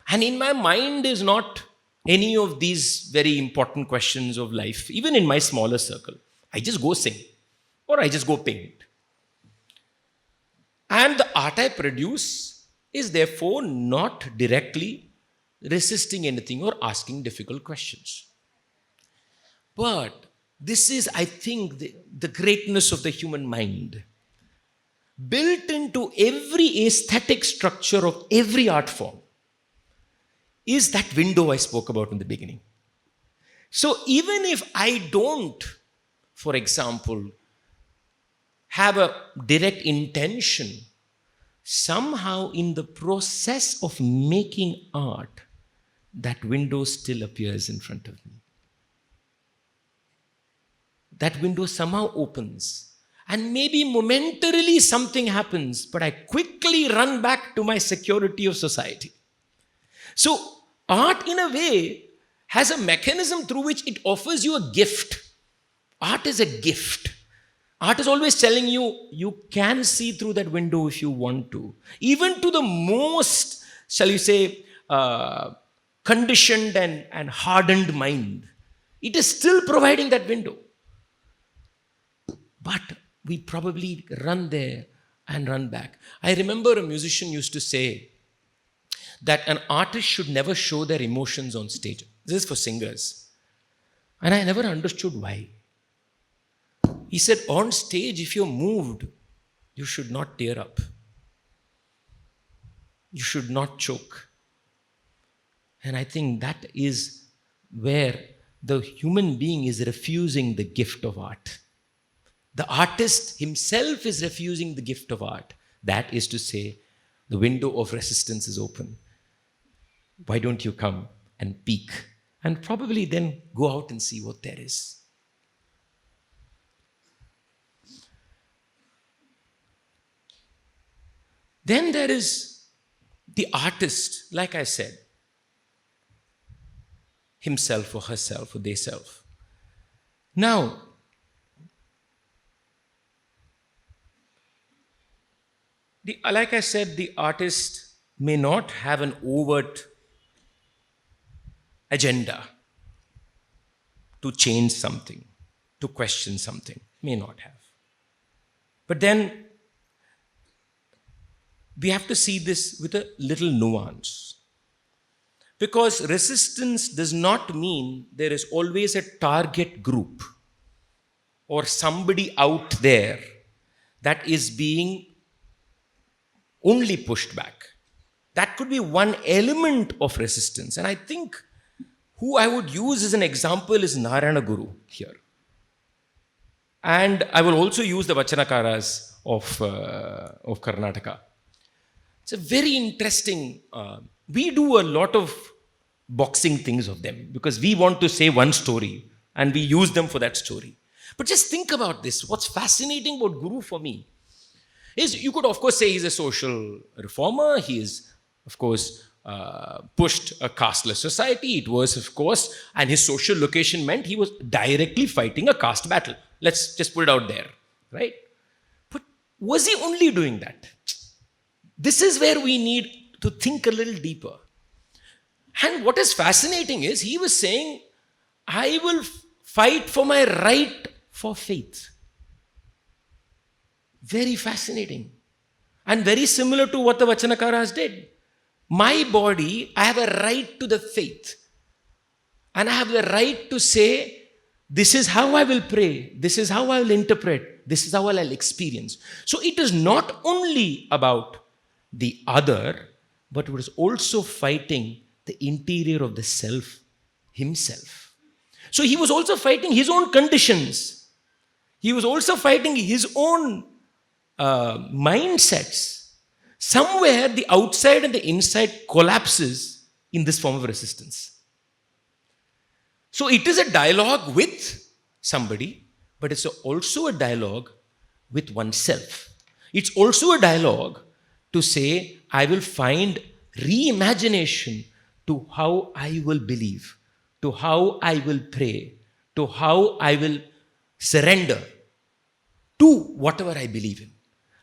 And in my mind is not any of these very important questions of life, even in my smaller circle. I just go sing or I just go paint. And the art I produce is therefore not directly resisting anything or asking difficult questions. But this is, I think, the greatness of the human mind. Built into every aesthetic structure of every art form is that window I spoke about in the beginning. So even if I don't, for example, have a direct intention, somehow in the process of making art, that window still appears in front of me. That window somehow opens. And maybe momentarily something happens, but I quickly run back to my security of society. So, art in a way has a mechanism through which it offers you a gift. Art is a gift. Art is always telling you, you can see through that window if you want to. Even to the most, shall you say, conditioned and hardened mind, it is still providing that window. But we probably run there and run back. I remember a musician used to say that an artist should never show their emotions on stage. This is for singers. And I never understood why. He said, on stage, if you're moved, you should not tear up. You should not choke. And I think that is where the human being is refusing the gift of art. The artist himself is refusing the gift of art. That is to say, the window of resistance is open. Why don't you come and peek? And probably then go out and see what there is. Then there is the artist, like I said, himself or herself or theyself. Now, like I said, the artist may not have an overt agenda to change something, to question something. May not have. But then we have to see this with a little nuance. Because resistance does not mean there is always a target group or somebody out there that is being only pushed back. That could be one element of resistance. And I think who I would use as an example is Narayana Guru here. And I will also use the Vachanakaras of Karnataka. It's a very interesting, we do a lot of boxing things of them because we want to say one story and we use them for that story. But just think about this. What's fascinating about Guru for me is you could of course say he's a social reformer. He is of course pushed a casteless society. It was of course, and his social location meant he was directly fighting a caste battle. Let's just put it out there, right? But was he only doing that? This is where we need to think a little deeper. And what is fascinating is he was saying, I will fight for my right for faith. Very fascinating. And very similar to what the Vachanakaras did. My body, I have a right to the faith. And I have the right to say, this is how I will pray. This is how I will interpret. This is how I will experience. So it is not only about the other, but it was also fighting the interior of the self himself. So he was also fighting his own conditions. He was also fighting his own mindsets. Somewhere the outside and the inside collapses in this form of resistance. So it is a dialogue with somebody, but it's also a dialogue with oneself. It's also a dialogue to say, I will find reimagination to how I will believe, to how I will pray, to how I will surrender to whatever I believe in.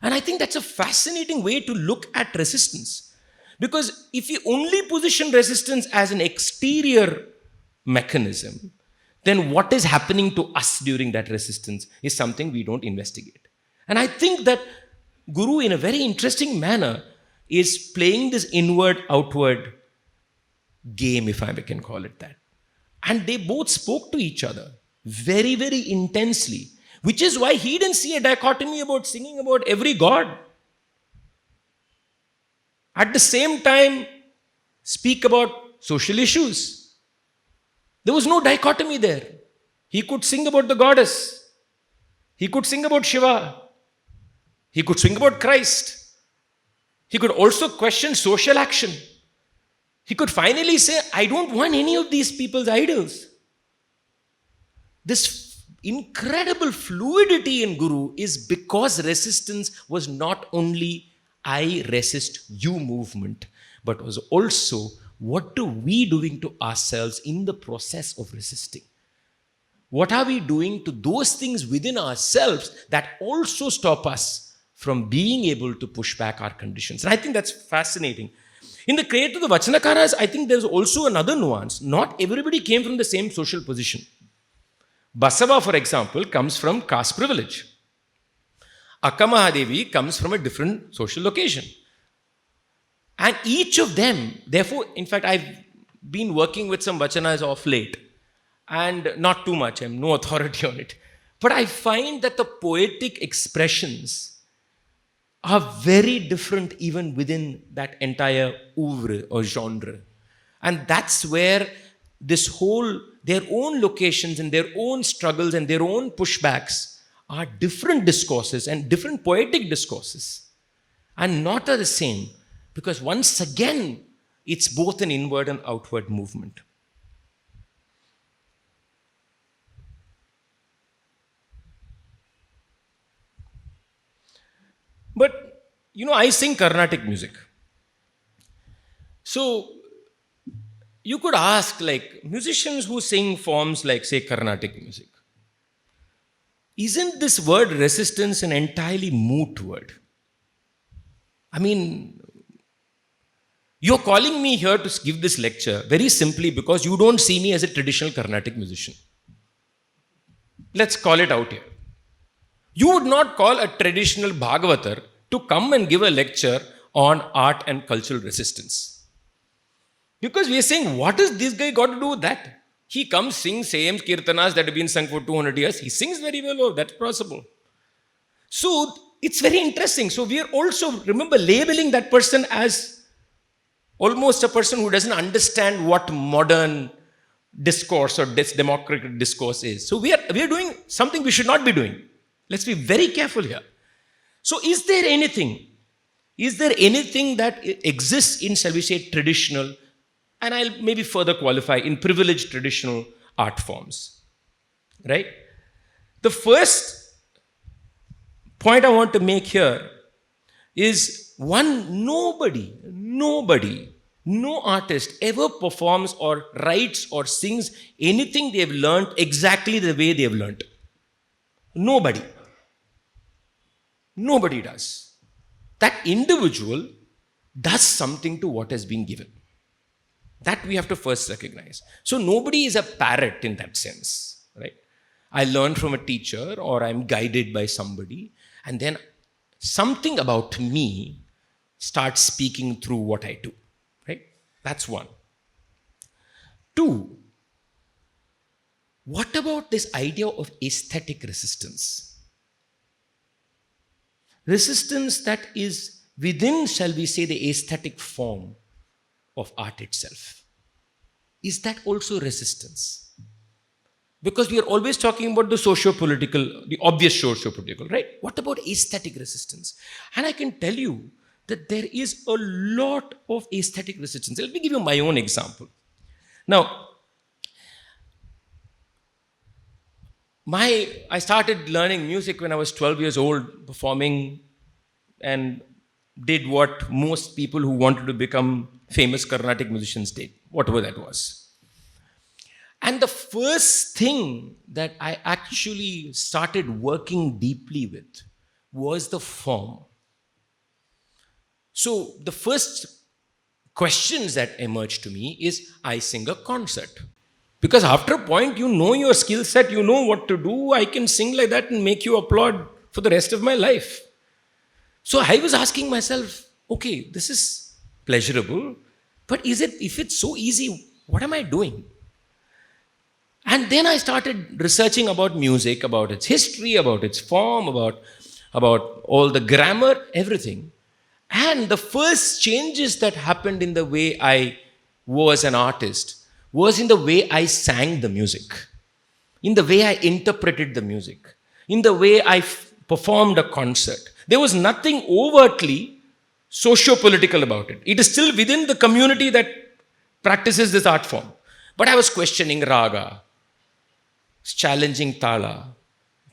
And I think that's a fascinating way to look at resistance. Because if you only position resistance as an exterior mechanism, then what is happening to us during that resistance is something we don't investigate. And I think that Guru, in a very interesting manner, is playing this inward-outward game, if I can call it that. And they both spoke to each other very, very intensely, which is why he didn't see a dichotomy about singing about every god. At the same time, speak about social issues. There was no dichotomy there. He could sing about the goddess. He could sing about Shiva. He could sing about Christ. He could also question social action. He could finally say, I don't want any of these people's idols. This incredible fluidity in Guru is because resistance was not only I resist you movement, but was also what are we doing to ourselves in the process of resisting. What are we doing to those things within ourselves that also stop us from being able to push back our conditions? And I think that's fascinating. In the credit to the Vachanakaras, I think there's also another nuance. Not everybody came from the same social position. Basava, for example, comes from caste privilege. Akka Mahadevi comes from a different social location. And each of them, therefore, in fact, I've been working with some vachanas of late, and not too much, I'm no authority on it. But I find that the poetic expressions are very different even within that entire oeuvre or genre. And that's where this whole, their own locations and their own struggles and their own pushbacks are different discourses and different poetic discourses, and not are the same, because once again, it's both an inward and outward movement. But, I sing Carnatic music. So, you could ask, like, musicians who sing forms like, say, Carnatic music, isn't this word resistance an entirely moot word? I mean, you're calling me here to give this lecture very simply because you don't see me as a traditional Carnatic musician. Let's call it out here. You would not call a traditional Bhagavatar to come and give a lecture on art and cultural resistance. Because we are saying, what has this guy got to do with that? He comes, sings same kirtanas that have been sung for 200 years. He sings very well, oh, that's possible. So, it's very interesting. So, we are also, remember, labeling that person as almost a person who doesn't understand what modern discourse or democratic discourse is. So, we are doing something we should not be doing. Let's be very careful here. So, is there anything that exists in, shall we say, traditional, and I'll maybe further qualify, in privileged traditional art forms, right? The first point I want to make here is one, no artist ever performs or writes or sings anything they've learned exactly the way they've learned. Nobody does. That individual does something to what has been given. That we have to first recognize. So nobody is a parrot in that sense, right? I learn from a teacher or I'm guided by somebody, and then something about me starts speaking through what I do, right? That's one. Two, what about this idea of aesthetic resistance? Resistance that is within, shall we say, the aesthetic form of art itself. Is that also resistance? Because we are always talking about the socio-political, the obvious socio-political, right? What about aesthetic resistance? And I can tell you that there is a lot of aesthetic resistance. Let me give you my own example. Now, I started learning music when I was 12 years old, performing, and did what most people who wanted to become famous Carnatic musicians did, whatever that was. And the first thing that I actually started working deeply with was the form. So the first questions that emerged to me is, I sing a concert. Because after a point, you know your skill set, you know what to do. I can sing like that and make you applaud for the rest of my life. So I was asking myself, okay, this is pleasurable, but if it's so easy, what am I doing? And then I started researching about music, about its history, about its form, about all the grammar, everything. And the first changes that happened in the way I was an artist was in the way I sang the music, in the way I interpreted the music, in the way I performed a concert. There was nothing overtly socio-political about it. It is still within the community that practices this art form. But I was questioning raga, challenging tala,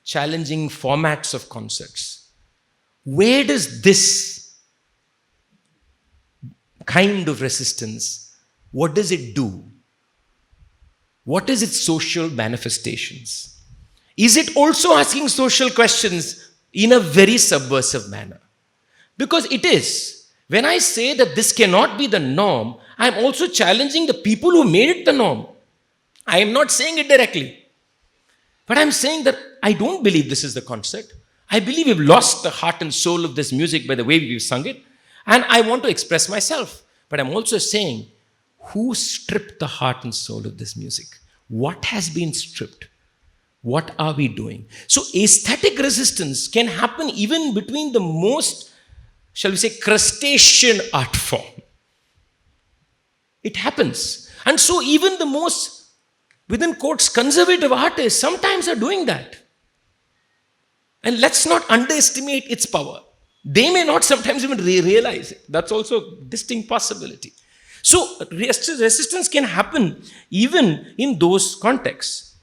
challenging formats of concerts. Where does this kind of resistance, what does it do? what is its social manifestations? Is it also asking social questions in a very subversive manner? Because it is. When I say that this cannot be the norm, I am also challenging the people who made it the norm. I am not saying it directly. But I am saying that I don't believe this is the concept. I believe we've lost the heart and soul of this music by the way we've sung it. And I want to express myself. But I'm also saying, who stripped the heart and soul of this music? What has been stripped? What are we doing? So aesthetic resistance can happen even between the most, shall we say, crustacean art form. It happens. And so even the most, within quotes, conservative artists sometimes are doing that. And let's not underestimate its power. They may not sometimes even realize it. That's also a distinct possibility. So resistance can happen even in those contexts.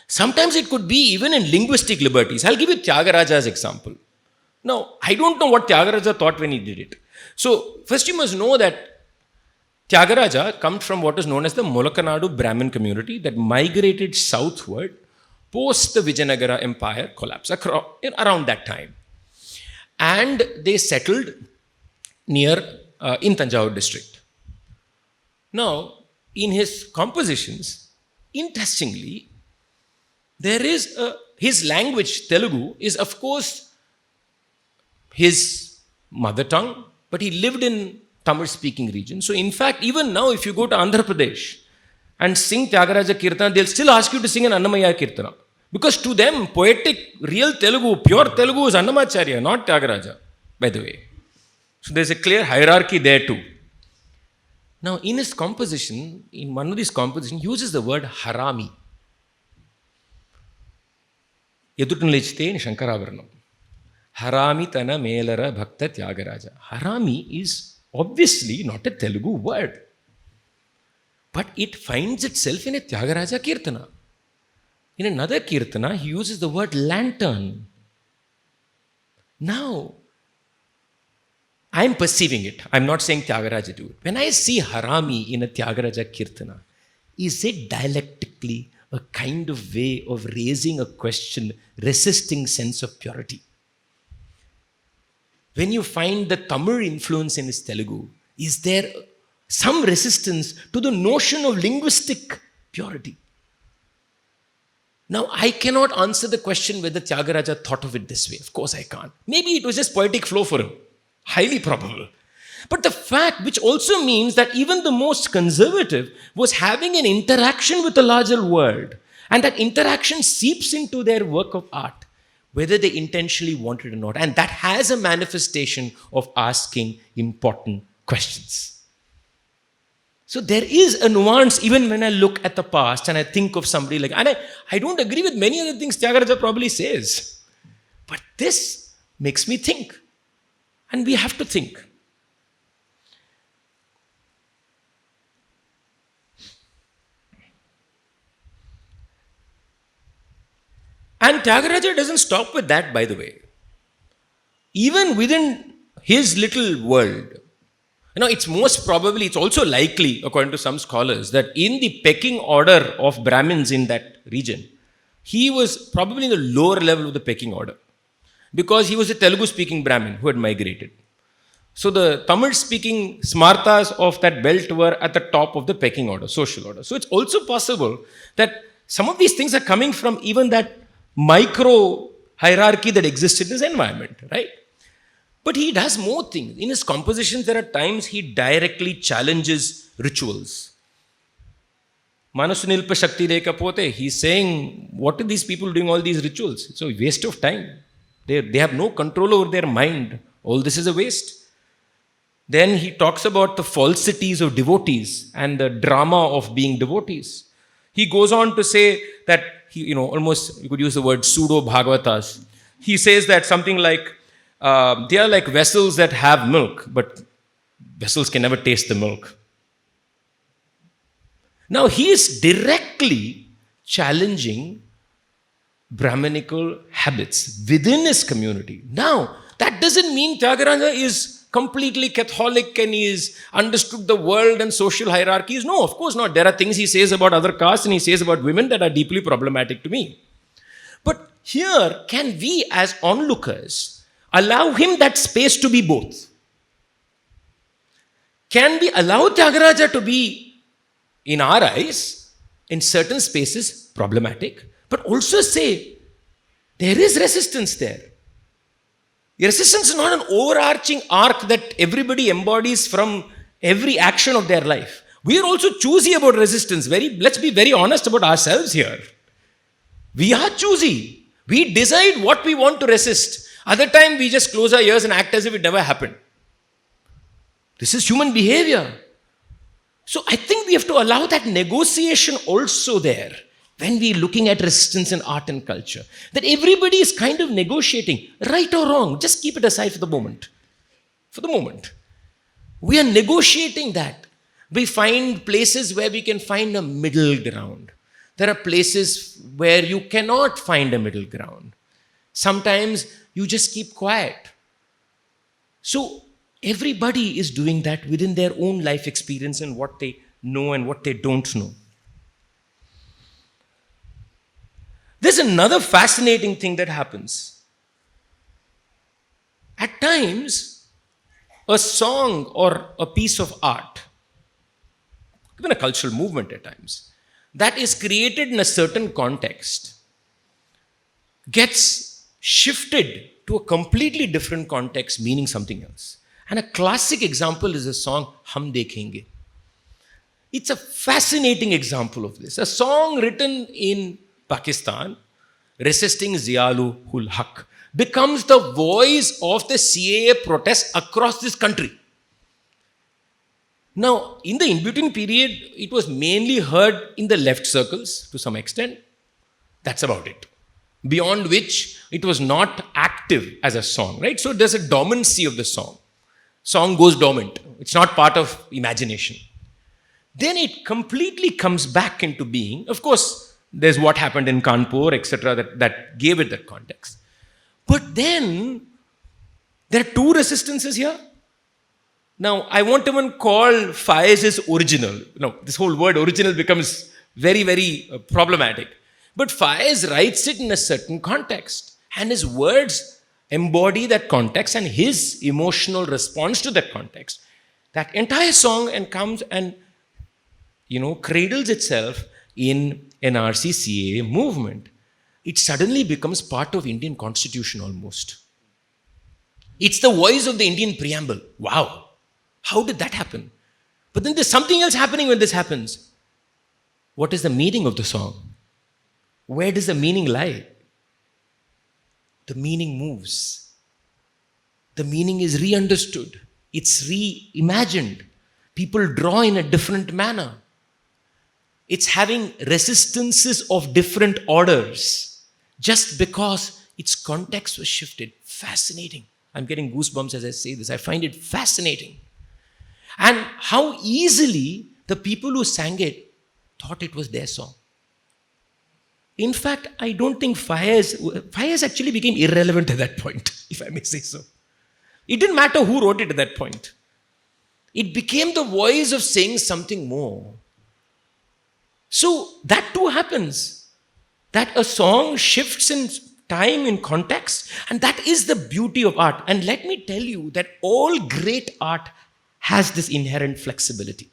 Sometimes it could be even in linguistic liberties. I'll give you Tyagaraja's example. Now, I don't know what Tyagaraja thought when he did it. So, first you must know that Tyagaraja comes from what is known as the Mulakanadu Brahmin community that migrated southward post the Vijayanagara Empire collapse around that time. And they settled near in Tanjavur district. Now, in his compositions, interestingly, there is his language, Telugu, is of course his mother tongue, but he lived in Tamil-speaking region. So, in fact, even now, if you go to Andhra Pradesh and sing Tyagaraja Kirtana, they'll still ask you to sing an Annamaya Kirtana. Because to them, poetic, real Telugu, pure Telugu is Annamacharya, not Tyagaraja, by the way. So, there's a clear hierarchy there too. Now, in his composition, in one of these compositions, he uses the word harami. Yadutnalichite in Shankaravranam. Harami tana melara bhakta Tyagaraja. Harami is obviously not a Telugu word. But it finds itself in a Tyagaraja Kirtana. In another Kirtana, he uses the word lantern. Now, I am perceiving it. I am not saying Tyagaraja do it. When I see harami in a Tyagaraja Kirtana, is it dialectically a kind of way of raising a question, resisting sense of purity? When you find the Tamil influence in his Telugu, is there some resistance to the notion of linguistic purity? Now, I cannot answer the question whether Tyagaraja thought of it this way. Of course, I can't. Maybe it was just poetic flow for him. Highly probable. But the fact, which also means that even the most conservative was having an interaction with the larger world, and that interaction seeps into their work of art, whether they intentionally wanted or not. And that has a manifestation of asking important questions. So there is a nuance even when I look at the past and I think of somebody like, and I don't agree with many of the things Tyagaraja probably says. But this makes me think. And we have to think. And Tyagaraja doesn't stop with that, by the way. Even within his little world, it's most probably, it's also likely, according to some scholars, that in the pecking order of Brahmins in that region, he was probably in the lower level of the pecking order. Because he was a Telugu-speaking Brahmin who had migrated. So the Tamil-speaking Smartas of that belt were at the top of the pecking order, social order. So it's also possible that some of these things are coming from even that micro hierarchy that existed in his environment, right? But he does more things. In his compositions, there are times he directly challenges rituals. Manasunilpa Shakti Rekapote, he's saying, what are these people doing all these rituals? It's a waste of time. They have no control over their mind. All this is a waste. Then he talks about the falsities of devotees and the drama of being devotees. He goes on to say that, almost you could use the word pseudo-bhagavatas. He says that something like, they are like vessels that have milk, but vessels can never taste the milk. Now he is directly challenging Brahminical habits within his community. Now, that doesn't mean Tyagaraja is completely Catholic and he is understood the world and social hierarchies. No, of course not. There are things he says about other castes and he says about women that are deeply problematic to me. But here, can we as onlookers allow him that space to be both? Can we allow Tyagaraja to be, in our eyes, in certain spaces, problematic, but also say, there is resistance there. Resistance is not an overarching arc that everybody embodies from every action of their life. We are also choosy about resistance. Let's be very honest about ourselves here. We are choosy. We decide what we want to resist. Other time we just close our ears and act as if it never happened. This is human behavior. So I think we have to allow that negotiation also there when we are looking at resistance in art and culture. That everybody is kind of negotiating, right or wrong. Just keep it aside for the moment. For the moment. We are negotiating that. We find places where we can find a middle ground. There are places where you cannot find a middle ground. Sometimes you just keep quiet. So everybody is doing that within their own life experience and what they know and what they don't know. There's another fascinating thing that happens. At times, a song or a piece of art, even a cultural movement at times, that is created in a certain context, gets shifted to a completely different context, meaning something else. And a classic example is the song Hum Dekhenge. It's a fascinating example of this. A song written in Pakistan, resisting Ziaul ul Haq, becomes the voice of the CAA protests across this country. Now, in the in-between period, it was mainly heard in the left circles to some extent. That's about it. Beyond which, it was not active as a song, right? So there's a dormancy of the song. Song goes dormant. It's not part of imagination. Then it completely comes back into being. Of course, there's what happened in Kanpur, etc., that gave it that context. But then, there are two resistances here. Now, I won't even call Faiz original. No, this whole word original becomes very, very problematic. But Faiz writes it in a certain context. And his words embody that context and his emotional response to that context. That entire song and comes and, cradles itself in NRC-CAA movement. It suddenly becomes part of Indian constitution almost. It's the voice of the Indian preamble. Wow. How did that happen? But then there's something else happening when this happens. What is the meaning of the song? Where does the meaning lie? The meaning moves. The meaning is re-understood. It's reimagined. People draw in a different manner. It's having resistances of different orders just because its context was shifted. Fascinating. I'm getting goosebumps as I say this. I find it fascinating. And how easily the people who sang it thought it was their song. In fact, I don't think Faiz actually became irrelevant at that point, if I may say so. It didn't matter who wrote it at that point. It became the voice of saying something more. So that too happens. That a song shifts in time, in context, and that is the beauty of art. And let me tell you that all great art has this inherent flexibility.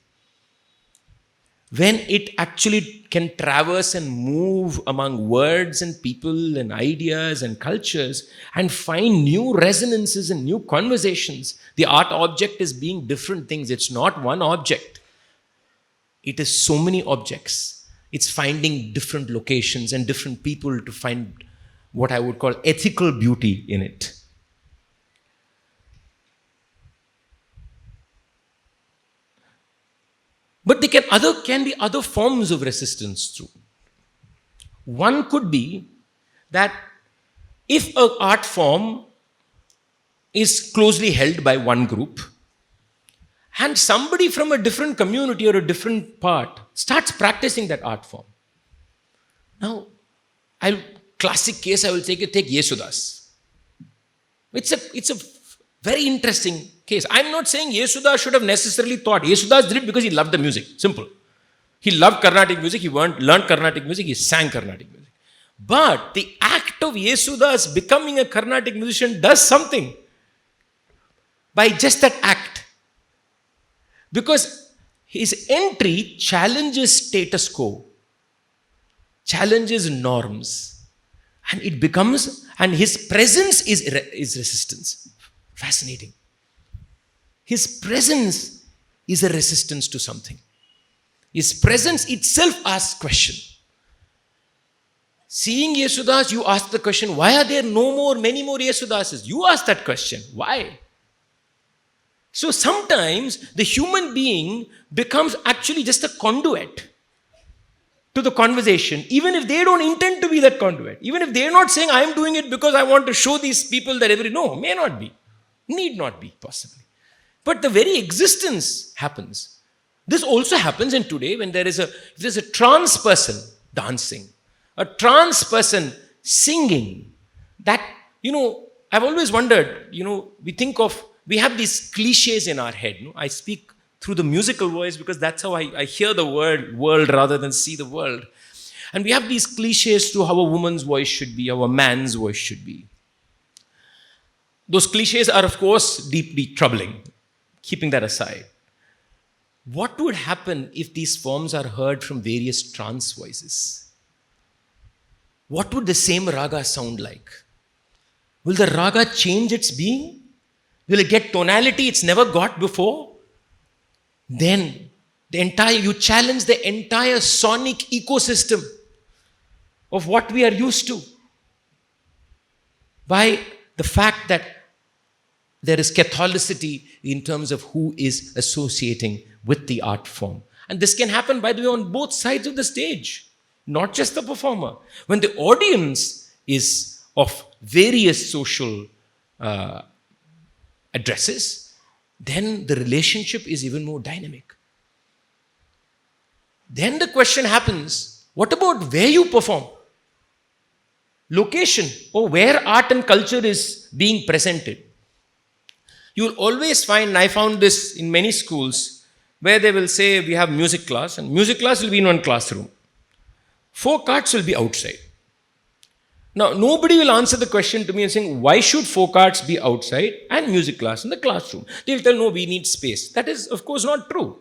When it actually can traverse and move among words and people and ideas and cultures and find new resonances and new conversations, the art object is being different things. It's not one object. It is so many objects. It's finding different locations and different people to find what I would call ethical beauty in it. But there can be other forms of resistance too. One could be that if an art form is closely held by one group and somebody from a different community or a different part starts practicing that art form. Now, classic case I will take Yesudas. It's a very interesting case. I'm not saying Yesudas should have necessarily thought. Yesudas did it because he loved the music. Simple. He loved Carnatic music. He learned Carnatic music. He sang Carnatic music. But the act of Yesudas becoming a Carnatic musician does something by just that act. Because his entry challenges status quo, challenges norms, and it becomes, and his presence is resistance. Fascinating. His presence is a resistance to something. His presence itself asks question. Seeing Yesudas, you ask the question, why are there many more Yesudases? You ask that question. Why? So sometimes the human being becomes actually just a conduit to the conversation, even if they don't intend to be that conduit. Even if they're not saying, I'm doing it because I want to show these people that no, may not be, need not be, possibly. But the very existence happens. This also happens in today when there's a trans person dancing, a trans person singing. That, I've always wondered, we have these cliches in our head. I speak through the musical voice because that's how I hear the world rather than see the world. And we have these cliches to how a woman's voice should be, how a man's voice should be. Those cliches are, of course, deeply troubling. Keeping that aside, what would happen if these forms are heard from various trans voices? What would the same raga sound like? Will the raga change its being? Will it get tonality it's never got before? Then you challenge the entire sonic ecosystem of what we are used to by the fact that there is Catholicity in terms of who is associating with the art form. And this can happen, by the way, on both sides of the stage, not just the performer. When the audience is of various social addresses, then the relationship is even more dynamic. Then the question happens, what about where you perform? Location, or where art and culture is being presented. You'll always find, and I found this in many schools, where they will say we have music class, and music class will be in one classroom. Folk arts will be outside. Now, nobody will answer the question to me and saying, why should folk arts be outside and music class in the classroom? They'll tell, no, we need space. That is, of course, not true.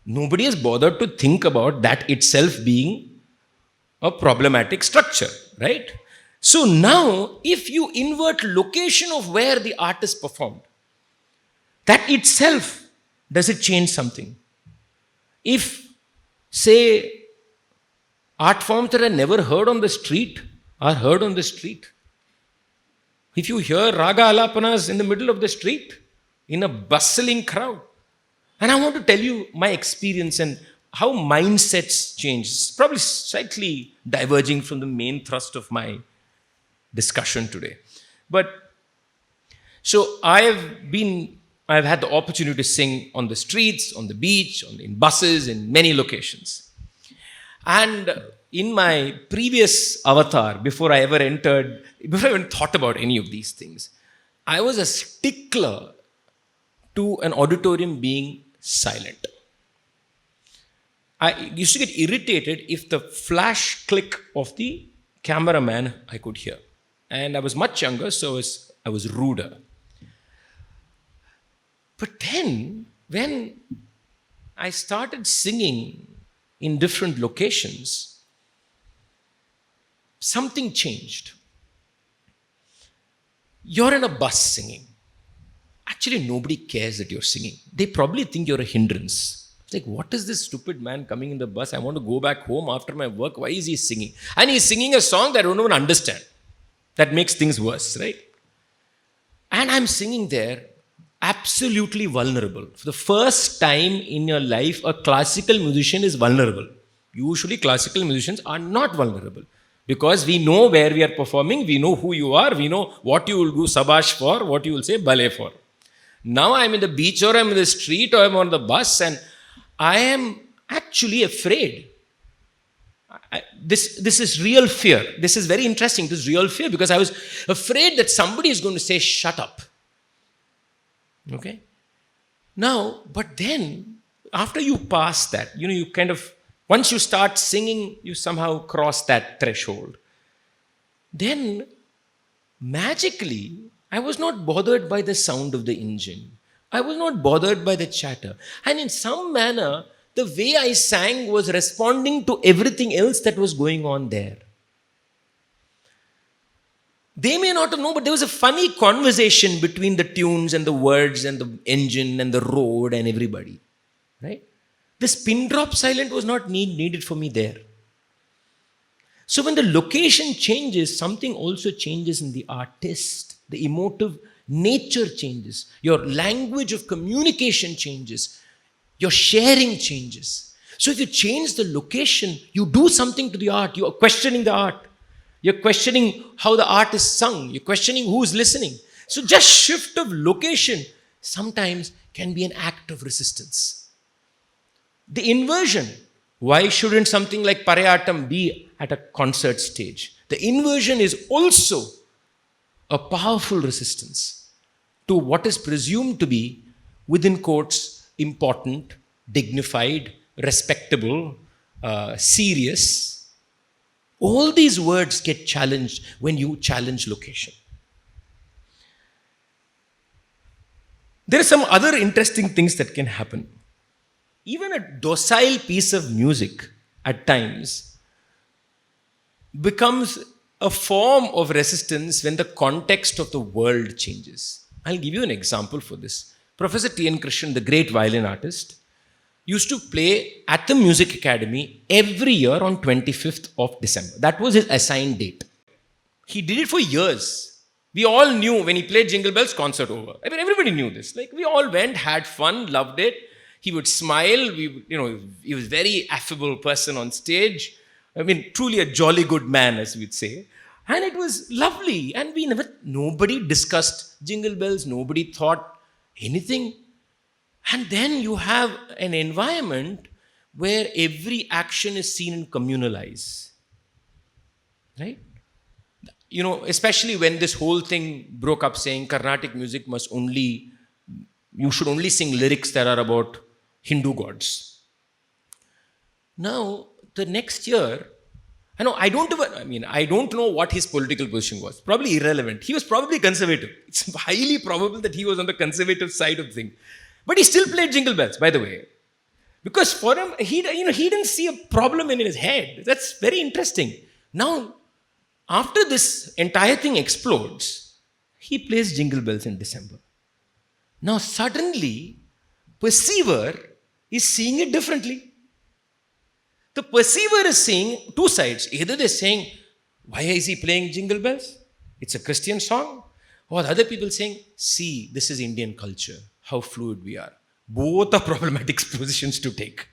Nobody has bothered to think about that itself being a problematic structure, right? So now, if you invert location of where the art is performed, that itself, does it change something? If, say, art forms that are never heard on the street are heard on the street. If you hear raga alapanas in the middle of the street, in a bustling crowd, and I want to tell you my experience and how mindsets change. It's probably slightly diverging from the main thrust of my discussion today. But, so I've had the opportunity to sing on the streets, on the beach, in buses, in many locations. And in my previous avatar, before I even thought about any of these things, I was a stickler to an auditorium being silent. I used to get irritated if the flash click of the cameraman I could hear. And I was much younger, so I was ruder. But then, when I started singing in different locations, something changed. You're in a bus singing. Actually, nobody cares that you're singing. They probably think you're a hindrance. It's like, what is this stupid man coming in the bus? I want to go back home after my work. Why is he singing? And he's singing a song that I don't even understand. That makes things worse, right? And I'm singing there, absolutely vulnerable. For the first time in your life, a classical musician is vulnerable. Usually, classical musicians are not vulnerable. Because we know where we are performing, we know who you are, we know what you will do sabash for, what you will say ballet for. Now I'm in the beach, or I'm in the street, or I'm on the bus, and I am actually afraid. This is real fear. This is very interesting. This is real fear because I was afraid that somebody is going to say, shut up. Okay? Now, but then, after you pass that, you kind of, once you start singing, you somehow cross that threshold. Then, magically, I was not bothered by the sound of the engine. I was not bothered by the chatter. And in some manner, the way I sang was responding to everything else that was going on there. They may not know, but there was a funny conversation between the tunes and the words and the engine and the road and everybody. Right? This pin drop silent was not needed for me there. So when the location changes, something also changes in the artist. The emotive nature changes. Your language of communication changes. Your sharing changes. So if you change the location, you do something to the art. You are questioning the art. You're questioning how the art is sung. You're questioning who's listening. So just shift of location sometimes can be an act of resistance. The inversion. Why shouldn't something like Parayatam be at a concert stage? The inversion is also a powerful resistance to what is presumed to be, within quotes, important, dignified, respectable, serious. All these words get challenged when you challenge location. There are some other interesting things that can happen. Even a docile piece of music at times becomes a form of resistance when the context of the world changes. I'll give you an example for this. Professor T.N. Krishnan, the great violin artist, used to play at the Music Academy every year on 25th of December. That was his assigned date. He did it for years. We all knew when he played Jingle Bells, concert over. I mean, everybody knew this. Like, we all went, had fun, loved it. He would smile. He was a very affable person on stage. I mean, truly a jolly good man, as we'd say. And it was lovely. And nobody discussed Jingle Bells. Nobody thought anything. And then you have an environment where every action is seen in communal eyes. Right? Especially when this whole thing broke up saying Carnatic music you should only sing lyrics that are about Hindu gods. Now, the next year, I don't know what his political position was. Probably irrelevant. He was probably conservative. It's highly probable that he was on the conservative side of things. But he still played Jingle Bells, by the way. Because for him, he didn't see a problem in his head. That's very interesting. Now, after this entire thing explodes, he plays Jingle Bells in December. Now, suddenly, perceiver is seeing it differently. The perceiver is seeing two sides. Either they're saying, why is he playing Jingle Bells? It's a Christian song. Or the other people saying, see, this is Indian culture. How fluid we are. Both are problematic positions to take.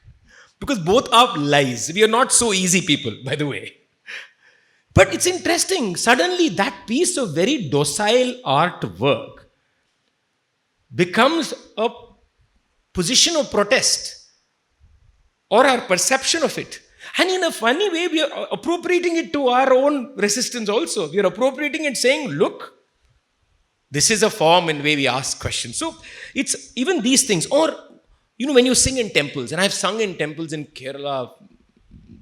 Because both are lies. We are not so easy people, by the way. But it's interesting. Suddenly, that piece of very docile artwork becomes a position of protest or our perception of it. And in a funny way, we are appropriating it to our own resistance also. We are appropriating it saying, look, this is a form in way we ask questions. So it's even these things. Or, when you sing in temples, and I've sung in temples in Kerala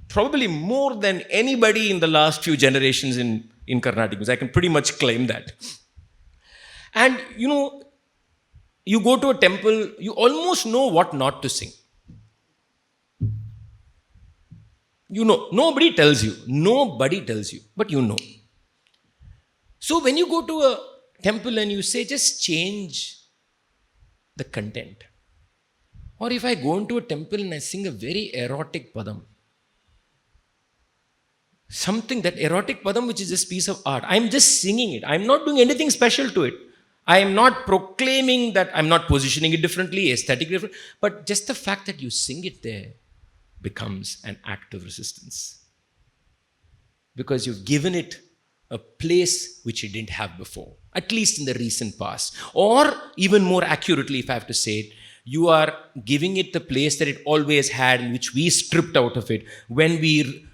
probably more than anybody in the last few generations in Carnatic music. I can pretty much claim that. And, you go to a temple, you almost know what not to sing. Nobody tells you, but you know. So when you go to a temple and you say, just change the content. Or if I go into a temple and I sing a very erotic padam, something, that erotic padam which is this piece of art, I'm just singing it. I'm not doing anything special to it. I am not proclaiming that, I'm not positioning it differently, aesthetically different, but just the fact that you sing it there becomes an act of resistance. Because you've given it a place which it didn't have before, at least in the recent past. Or even more accurately, if I have to say it, you are giving it the place that it always had, in which we stripped out of it when we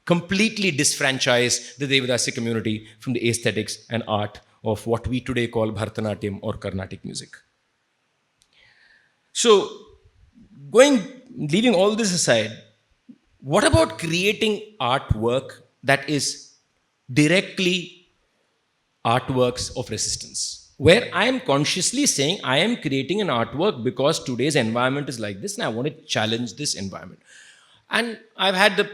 completely disfranchised the Devadasi community from the aesthetics and art of what we today call Bharatanatyam or Carnatic music. So, leaving all this aside, what about creating artwork that is directly artworks of resistance? Where I am consciously saying I am creating an artwork because today's environment is like this and I want to challenge this environment. And I've had the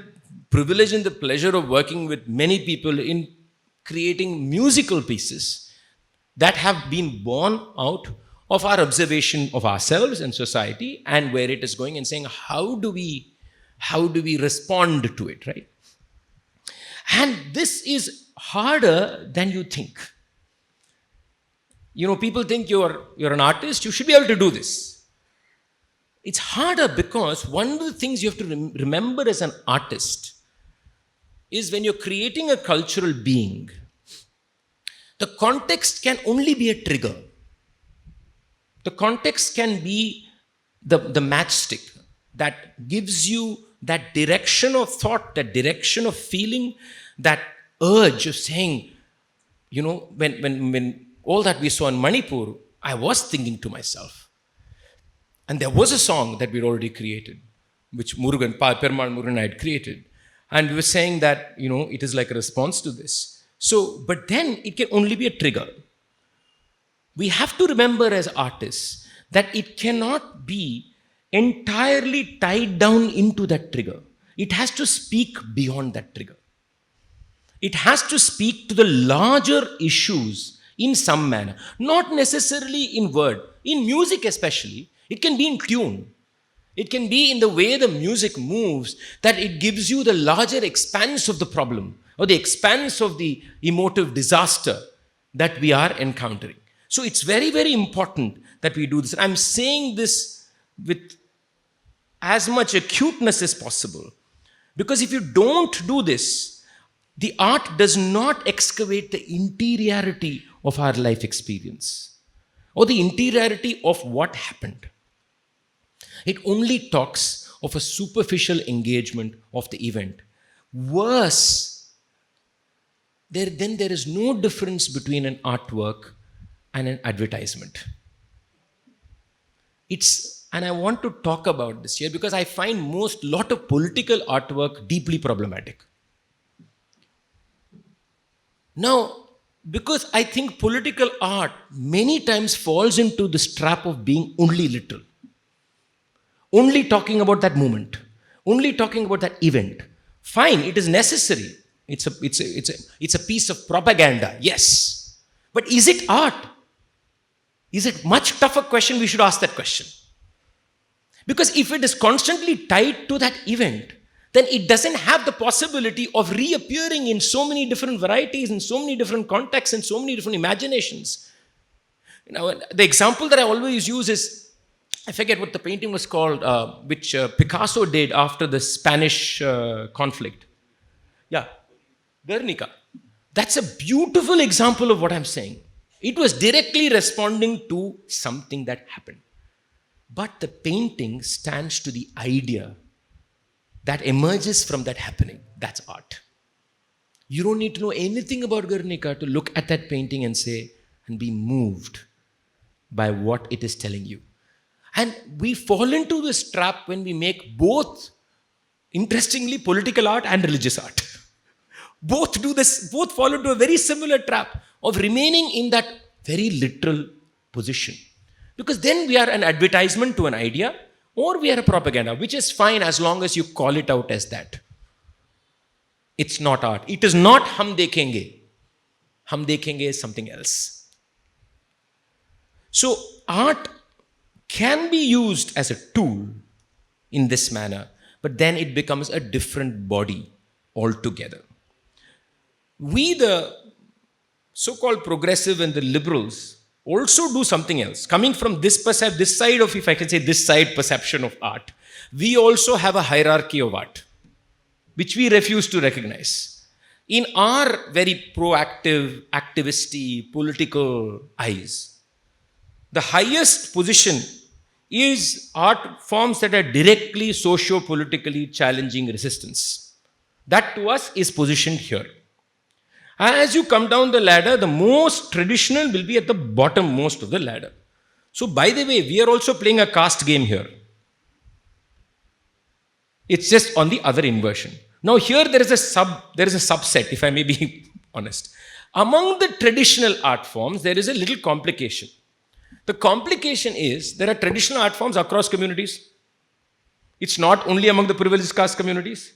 privilege and the pleasure of working with many people in creating musical pieces that have been born out of our observation of ourselves and society and where it is going, and saying how do we respond to it, right? And this is harder than you think. You know, people think you're an artist, you should be able to do this. It's harder because one of the things you have to remember as an artist is when you're creating a cultural being, the context can only be a trigger. The context can be the matchstick that gives you that direction of thought, that direction of feeling, that urge of saying, you know, when all that we saw in Manipur, I was thinking to myself. And there was a song that we'd already created, which Perumal Murugan had created. And we were saying that, you know, it is like a response to this. So, but then it can only be a trigger. We have to remember as artists that it cannot be entirely tied down into that trigger. It has to speak beyond that trigger. It has to speak to the larger issues in some manner, not necessarily in word. In music especially, it can be in tune. It can be in the way the music moves, that it gives you the larger expanse of the problem or the expanse of the emotive disaster that we are encountering. So it's very, very important that we do this. I'm saying this with as much acuteness as possible, because if you don't do this, the art does not excavate the interiority of our life experience or the interiority of what happened. It only talks of a superficial engagement of the event. Worse, there is no difference between an artwork and an advertisement. And I want to talk about this here because I find lot of political artwork deeply problematic. Now, because I think political art many times falls into this trap of being only literal. Only talking about that moment. Only talking about that event. Fine, it is necessary. It's a piece of propaganda, yes. But is it art? Is it much tougher question? We should ask that question. Because if it is constantly tied to that event, then it doesn't have the possibility of reappearing in so many different varieties, in so many different contexts, and so many different imaginations. You know, the example that I always use is, I forget what the painting was called, which Picasso did after the Spanish conflict. Yeah, Guernica. That's a beautiful example of what I'm saying. It was directly responding to something that happened. But the painting stands to the idea that emerges from that happening. That's art. You don't need to know anything about Guernica to look at that painting and say, and be moved by what it is telling you. And we fall into this trap when we make both, interestingly, political art and religious art. Both do this, both fall into a very similar trap of remaining in that very literal position. Because then we are an advertisement to an idea, or we are a propaganda, which is fine as long as you call it out as that. It's not art. It is not hum dekhenge. Hum dekhenge is something else. So art can be used as a tool in this manner, but then it becomes a different body altogether. We, the so-called progressive and the liberals, also do something else. Coming from this side of, if I can say, this side perception of art, we also have a hierarchy of art, which we refuse to recognize. In our very proactive, activisty, political eyes, the highest position is art forms that are directly socio-politically challenging resistance. That to us is positioned here. As you come down the ladder, the most traditional will be at the bottom most of the ladder. So, by the way, we are also playing a caste game here. It's just on the other inversion. Now, here there is a subset, if I may be honest. Among the traditional art forms, there is a little complication. The complication is there are traditional art forms across communities. It's not only among the privileged caste communities,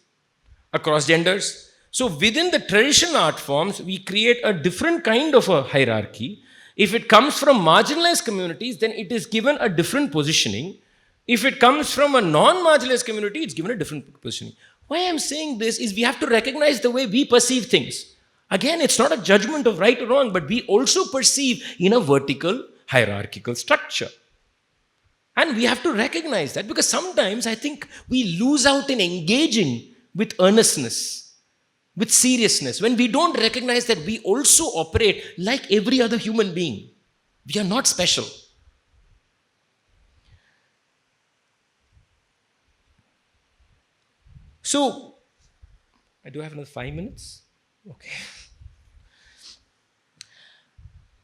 across genders. So within the traditional art forms, we create a different kind of a hierarchy. If it comes from marginalized communities, then it is given a different positioning. If it comes from a non-marginalized community, it's given a different positioning. Why I'm saying this is we have to recognize the way we perceive things. Again, it's not a judgment of right or wrong, but we also perceive in a vertical hierarchical structure. And we have to recognize that, because sometimes I think we lose out in engaging with earnestness, with seriousness, when we don't recognize that we also operate like every other human being. We are not special. So, do I have another 5 minutes? Okay.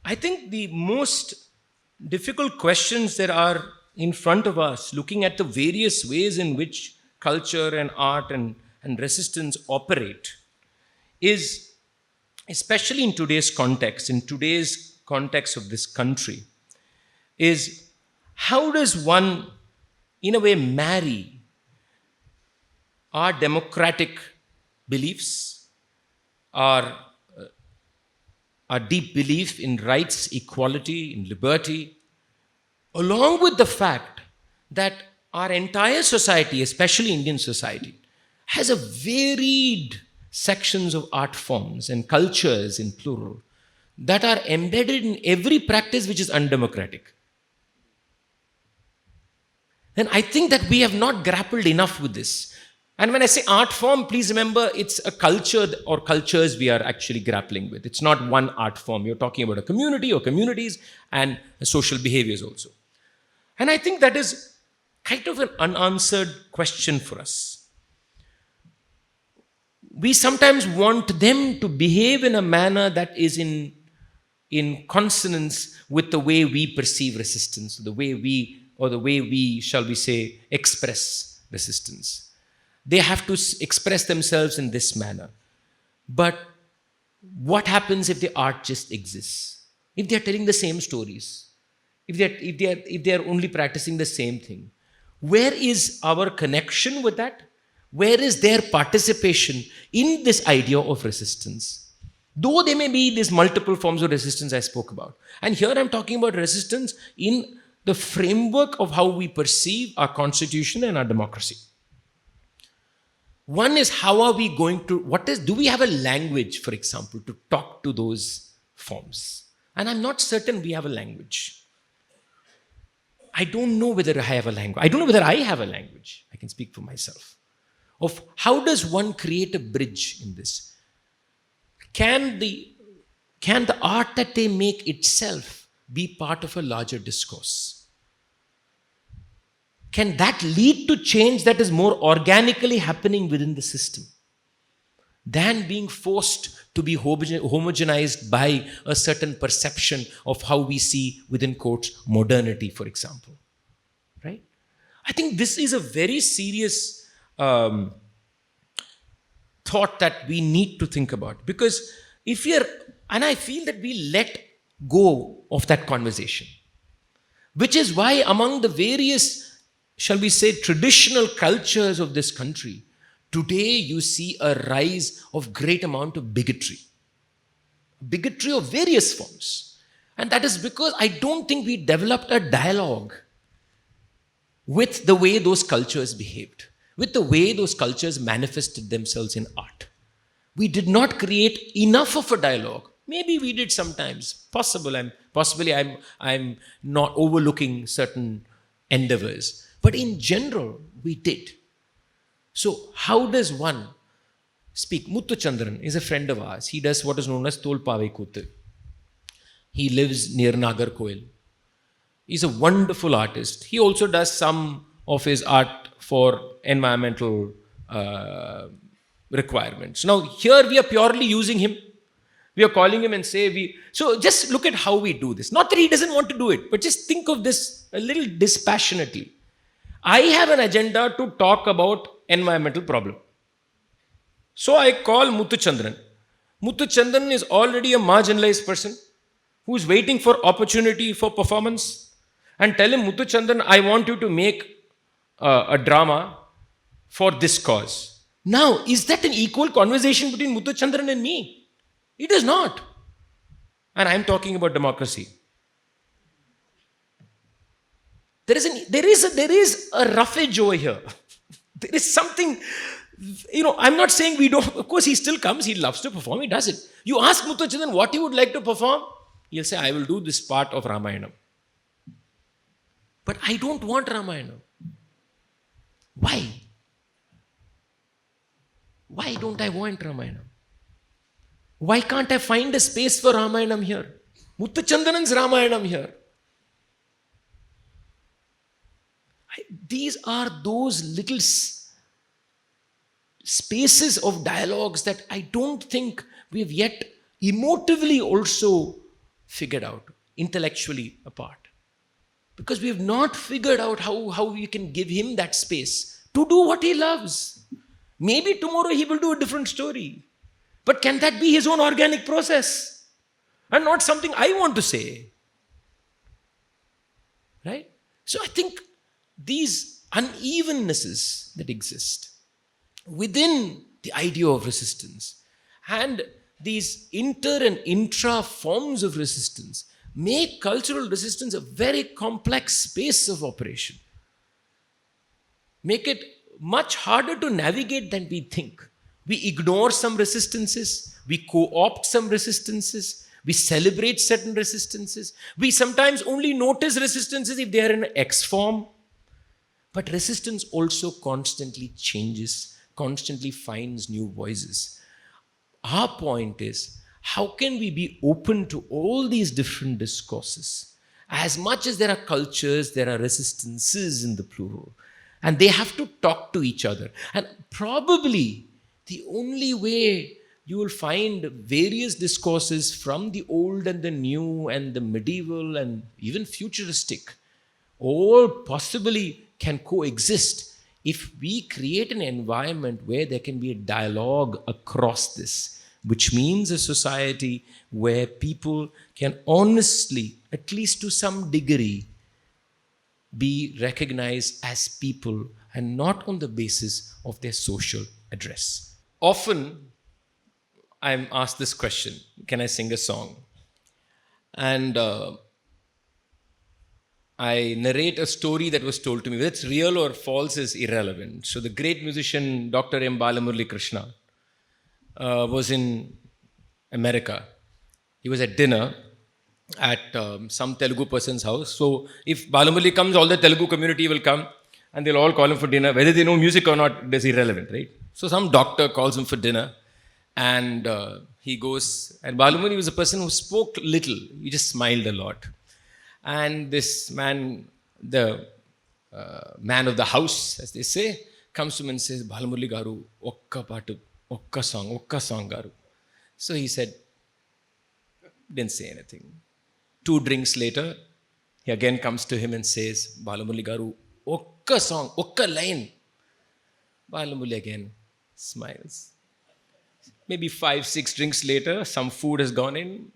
I think the most difficult questions that are in front of us, looking at the various ways in which culture and art and resistance operate, is, especially in today's context of this country, is how does one, in a way, marry our democratic beliefs, our deep belief in rights, equality, in liberty, along with the fact that our entire society, especially Indian society, has a varied sections of art forms and cultures in plural that are embedded in every practice which is undemocratic. Then I think that we have not grappled enough with this. And when I say art form, please remember it's a culture or cultures we are actually grappling with. It's not one art form. You're talking about a community or communities and social behaviors also. And I think that is kind of an unanswered question for us. We sometimes want them to behave in a manner that is in consonance with the way we perceive resistance, the way we, shall we say, express resistance. They have to express themselves in this manner. But what happens if the art just exists? If they are telling the same stories? If they are only practicing the same thing? Where is our connection with that? Where is their participation in this idea of resistance? Though there may be these multiple forms of resistance I spoke about. And here I'm talking about resistance in the framework of how we perceive our constitution and our democracy. One is, how are we going to, do we have a language, for example, to talk to those forms? And I'm not certain we have a language. I don't know whether I have a language. I don't know whether I have a language. I can speak for myself. Of how does one create a bridge in this? Can the art that they make itself be part of a larger discourse? Can that lead to change that is more organically happening within the system than being forced to be homogenized by a certain perception of how we see, within quotes, modernity, for example? Right? I think this is a very serious thought that we need to think about, because and I feel that we let go of that conversation, which is why among the various, shall we say, traditional cultures of this country, today you see a rise of great amount of bigotry of various forms. And that is because I don't think we developed a dialogue with the way those cultures behaved, with the way those cultures manifested themselves in art. We did not create enough of a dialogue. Maybe we did sometimes. Possibly I'm not overlooking certain endeavors. But in general, we did. So how does one speak? Muthu Chandran is a friend of ours. He does what is known as Tolpavai Kutty. He lives near Nagarkoil. He's a wonderful artist. He also does some of his art for environmental requirements. Now, here we are purely using him. We are calling him and say so just look at how we do this. Not that he doesn't want to do it, but just think of this a little dispassionately. I have an agenda to talk about environmental problem. So I call Muthu Chandran. Muthu Chandran is already a marginalized person who is waiting for opportunity for performance, and tell him, Muthu Chandran, I want you to make a drama for this cause. Now, is that an equal conversation between Muthu Chandran and me? It is not. And I am talking about democracy. There is a roughage over here. There is something, I'm not saying we don't, of course he still comes, he loves to perform, he does it. You ask Muthu Chandran what he would like to perform, he'll say, I will do this part of Ramayana. But I don't want Ramayana. Why? Why don't I want Ramayana? Why can't I find a space for Ramayanam here? Muthu Chandran's Ramayanam here. These are those little spaces of dialogues that I don't think we have yet emotively also figured out, intellectually apart. Because we have not figured out how we can give him that space to do what he loves. Maybe tomorrow he will do a different story. But can that be his own organic process? And not something I want to say. Right? So I think these unevennesses that exist within the idea of resistance and these inter and intra forms of resistance make cultural resistance a very complex space of operation. Make it much harder to navigate than we think. We ignore some resistances, we co-opt some resistances, we celebrate certain resistances. We sometimes only notice resistances if they are in X form. But resistance also constantly changes, constantly finds new voices. Our point is, how can we be open to all these different discourses? As much as there are cultures, there are resistances in the plural. And they have to talk to each other. And probably the only way you will find various discourses from the old and the new and the medieval and even futuristic, all possibly can coexist if we create an environment where there can be a dialogue across this, which means a society where people can honestly, at least to some degree, be recognized as people and not on the basis of their social address. Often, I'm asked this question, can I sing a song? And I narrate a story that was told to me. Whether it's real or false is irrelevant. So the great musician Dr. M. Balakrishnan was in America. He was at dinner at some Telugu person's house. So if Balamurali comes, all the Telugu community will come and they'll all call him for dinner. Whether they know music or not, it is irrelevant, right? So some doctor calls him for dinner and he goes, and Balamurali was a person who spoke little. He just smiled a lot. And this man, the man of the house, as they say, comes to him and says, Balamurali garu, okka paatu, okka song garu. So he said, didn't say anything. 2 drinks later, he again comes to him and says, Balamurali garu, okka song, okka line. Balamurali again smiles. Maybe 5-6 drinks later, some food has gone in.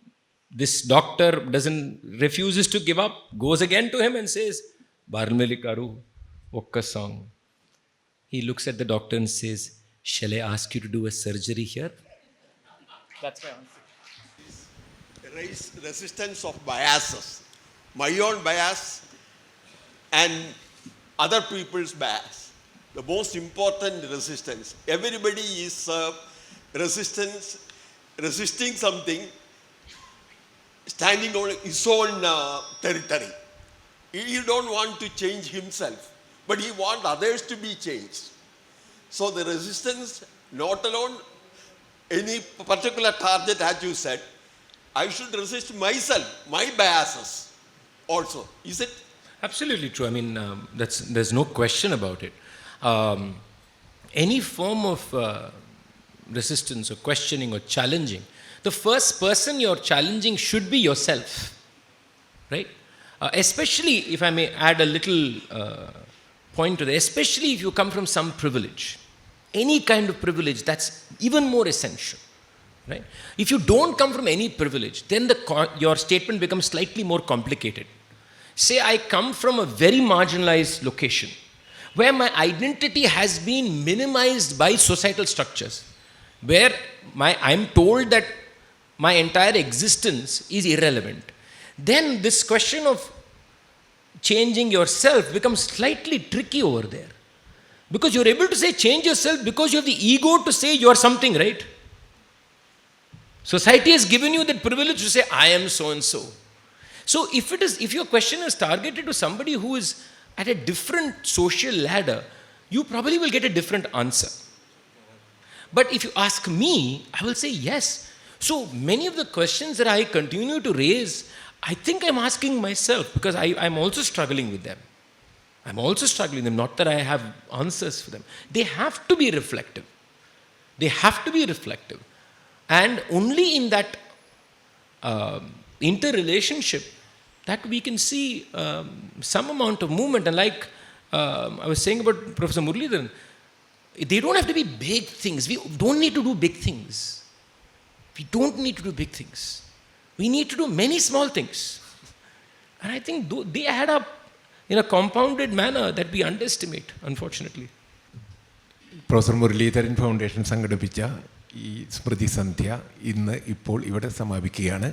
This doctor refuses to give up, goes again to him and says, Balamurali garu, okka song. He looks at the doctor and says, shall I ask you to do a surgery here? That's my answer. Raise resistance of biases, my own bias and other people's bias. The most important resistance. Everybody is resisting something, standing on his own territory. He don't want to change himself, but he wants others to be changed. So the resistance, not alone any particular target, as you said, I should resist myself, my biases also. Is it? Absolutely true. I mean, there's no question about it. Any form of resistance or questioning or challenging the first person you're challenging should be yourself, right? Especially, if I may add a little point to that, especially if you come from some privilege, any kind of privilege, that's even more essential, right? If you don't come from any privilege, then your statement becomes slightly more complicated. Say I come from a very marginalized location where my identity has been minimized by societal structures, where I'm told that my entire existence is irrelevant, then this question of changing yourself becomes slightly tricky over there. Because you're able to say change yourself because you have the ego to say you are something, right? Society has given you that privilege to say, I am so and so. So if your question is targeted to somebody who is at a different social ladder, you probably will get a different answer. But if you ask me, I will say yes. So many of the questions that I continue to raise, I think I'm asking myself, because I'm also struggling with them. I'm also struggling with them, not that I have answers for them. They have to be reflective. They have to be reflective. And only in that interrelationship that we can see some amount of movement. And like I was saying about Professor Muralidharan, they don't have to be big things. We don't need to do big things. We don't need to do big things. We need to do many small things. And I think they add up in a compounded manner that we underestimate, unfortunately. Professor Muraleedharan foundation സംഘടിപ്പിച്ച ഈ സ്മൃതി സന്ധ്യ ഇപ്പോൾ ഇവിടെ സമാപിക്കുകയാണ്.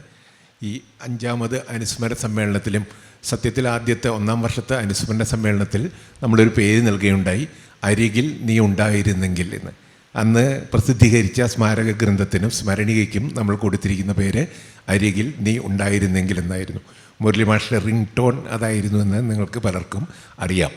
ഈ 5ാമത് അനുസ്മരണ സമ്മേളനത്തിലും സത്യത്തിൽ ആദ്യത്തെ 1ാം വർഷത്തെ അനുസ്മരണ സമ്മേളനത്തിൽ നമ്മളൊരു പേര് നൽകുകയുണ്ടായി, അരികിൽ നീ ഉണ്ടായിരുന്നെങ്കിൽ എന്ന്. അന്ന് പ്രസിദ്ധീകരിച്ച സ്മാരക ഗ്രന്ഥത്തിനും സ്മരണികയ്ക്കും നമ്മൾ കൊടുത്തിരിക്കുന്ന പേര് അരികിൽ നീ ഉണ്ടായിരുന്നെങ്കിൽ എന്നായിരുന്നു. മുരളി മാഷിൻ്റെ റിംഗ് ടോൺ അതായിരുന്നു എന്ന് നിങ്ങൾക്ക് പലർക്കും അറിയാം.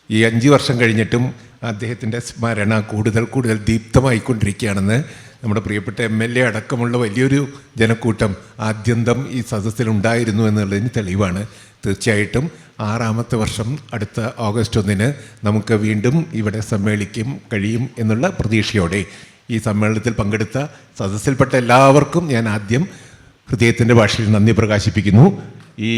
ഈ 5 വർഷം കഴിഞ്ഞിട്ടും അദ്ദേഹത്തിൻ്റെ സ്മരണ കൂടുതൽ ദീപ്തമായിക്കൊണ്ടിരിക്കുകയാണെന്ന് നമ്മുടെ പ്രിയപ്പെട്ട MLA അടക്കമുള്ള വലിയൊരു ജനക്കൂട്ടം ആദ്യന്തം ഈ സദസ്സിലുണ്ടായിരുന്നു എന്നുള്ളതിന് തെളിവാണ്. തീർച്ചയായിട്ടും 6ാമത്തെ വർഷം അടുത്ത ഓഗസ്റ്റ് 1 നമുക്ക് വീണ്ടും ഇവിടെ സമ്മേളിക്കും കഴിയും എന്നുള്ള പ്രതീക്ഷയോടെ ഈ സമ്മേളനത്തിൽ പങ്കെടുത്ത സദസ്സിൽപ്പെട്ട എല്ലാവർക്കും ഞാൻ ആദ്യം ഹൃദയത്തിൻ്റെ ഭാഷയിൽ നന്ദി പ്രകാശിപ്പിക്കുന്നു. ഈ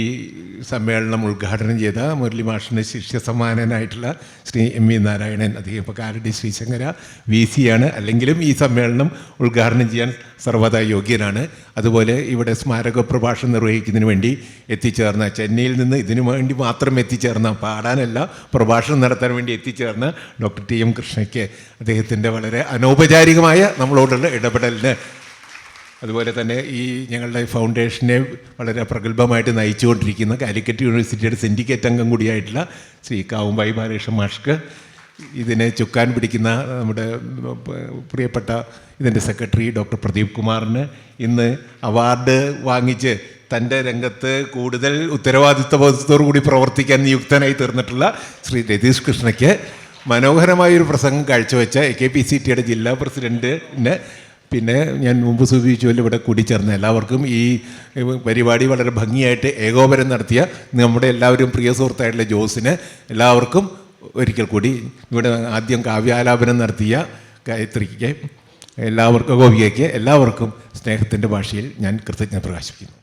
സമ്മേളനം ഉദ്ഘാടനം ചെയ്ത മുരളി മാഷിന് ശിഷ്യ സമ്മാനനായിട്ടുള്ള ശ്രീ MV നാരായണൻ, അദ്ദേഹം ഇപ്പോൾ കാലടി ശ്രീശങ്കര VC ആണ്, അല്ലെങ്കിലും ഈ സമ്മേളനം ഉദ്ഘാടനം ചെയ്യാൻ സർവ്വതാ യോഗ്യനാണ്. അതുപോലെ ഇവിടെ സ്മാരക പ്രഭാഷണം നിർവഹിക്കുന്നതിന് വേണ്ടി എത്തിച്ചേർന്ന, ചെന്നൈയിൽ നിന്ന് ഇതിനു വേണ്ടി മാത്രം എത്തിച്ചേർന്ന, പാടാനല്ല പ്രഭാഷണം നടത്താൻ വേണ്ടി എത്തിച്ചേർന്ന ഡോക്ടർ TM കൃഷ്ണയ്ക്ക് അദ്ദേഹത്തിൻ്റെ വളരെ അനൗപചാരികമായ നമ്മളോടുള്ള ഇടപെടലിന്, അതുപോലെ തന്നെ ഈ ഞങ്ങളുടെ ഫൗണ്ടേഷനെ വളരെ പ്രഗത്ഭമായിട്ട് നയിച്ചുകൊണ്ടിരിക്കുന്ന കാലിക്കറ്റ് യൂണിവേഴ്സിറ്റിയുടെ സിൻഡിക്കേറ്റ് അംഗം കൂടിയായിട്ടുള്ള ശ്രീ കാവുമ്പായി ബാലകൃഷ്ണൻ മാഷ്ക്ക്, ഇതിനെ ചുക്കാൻ പിടിക്കുന്ന നമ്മുടെ പ്രിയപ്പെട്ട ഇതിൻ്റെ സെക്രട്ടറി ഡോക്ടർ പ്രദീപ് കുമാറിന്, ഇന്ന് അവാർഡ് വാങ്ങിച്ച് തൻ്റെ രംഗത്ത് കൂടുതൽ ഉത്തരവാദിത്വബോധത്തോടു കൂടി പ്രവർത്തിക്കാൻ നിയുക്തനായി തീർന്നിട്ടുള്ള ശ്രീ രതീഷ് കൃഷ്ണയ്ക്ക്, മനോഹരമായൊരു പ്രസംഗം കാഴ്ചവെച്ച AKPCTA ജില്ലാ പ്രസിഡൻറ്റിന്, പിന്നെ ഞാൻ മുമ്പ് സൂചിപ്പിച്ചുപോലെ ഇവിടെ കൂടിച്ചേർന്ന എല്ലാവർക്കും, ഈ പരിപാടി വളരെ ഭംഗിയായിട്ട് ഏകോപനം നടത്തിയ നമ്മുടെ എല്ലാവരും പ്രിയ സുഹൃത്തായിട്ടുള്ള ജോസിന് എല്ലാവർക്കും ഒരിക്കൽ കൂടി, ഇവിടെ ആദ്യം കാവ്യാലാപനം നടത്തിയ ഗായത്രിക്ക് എല്ലാവർക്കും, ഗോപികയ്ക്ക് എല്ലാവർക്കും സ്നേഹത്തിൻ്റെ ഭാഷയിൽ ഞാൻ കൃതജ്ഞത പ്രകാശിപ്പിക്കുന്നു.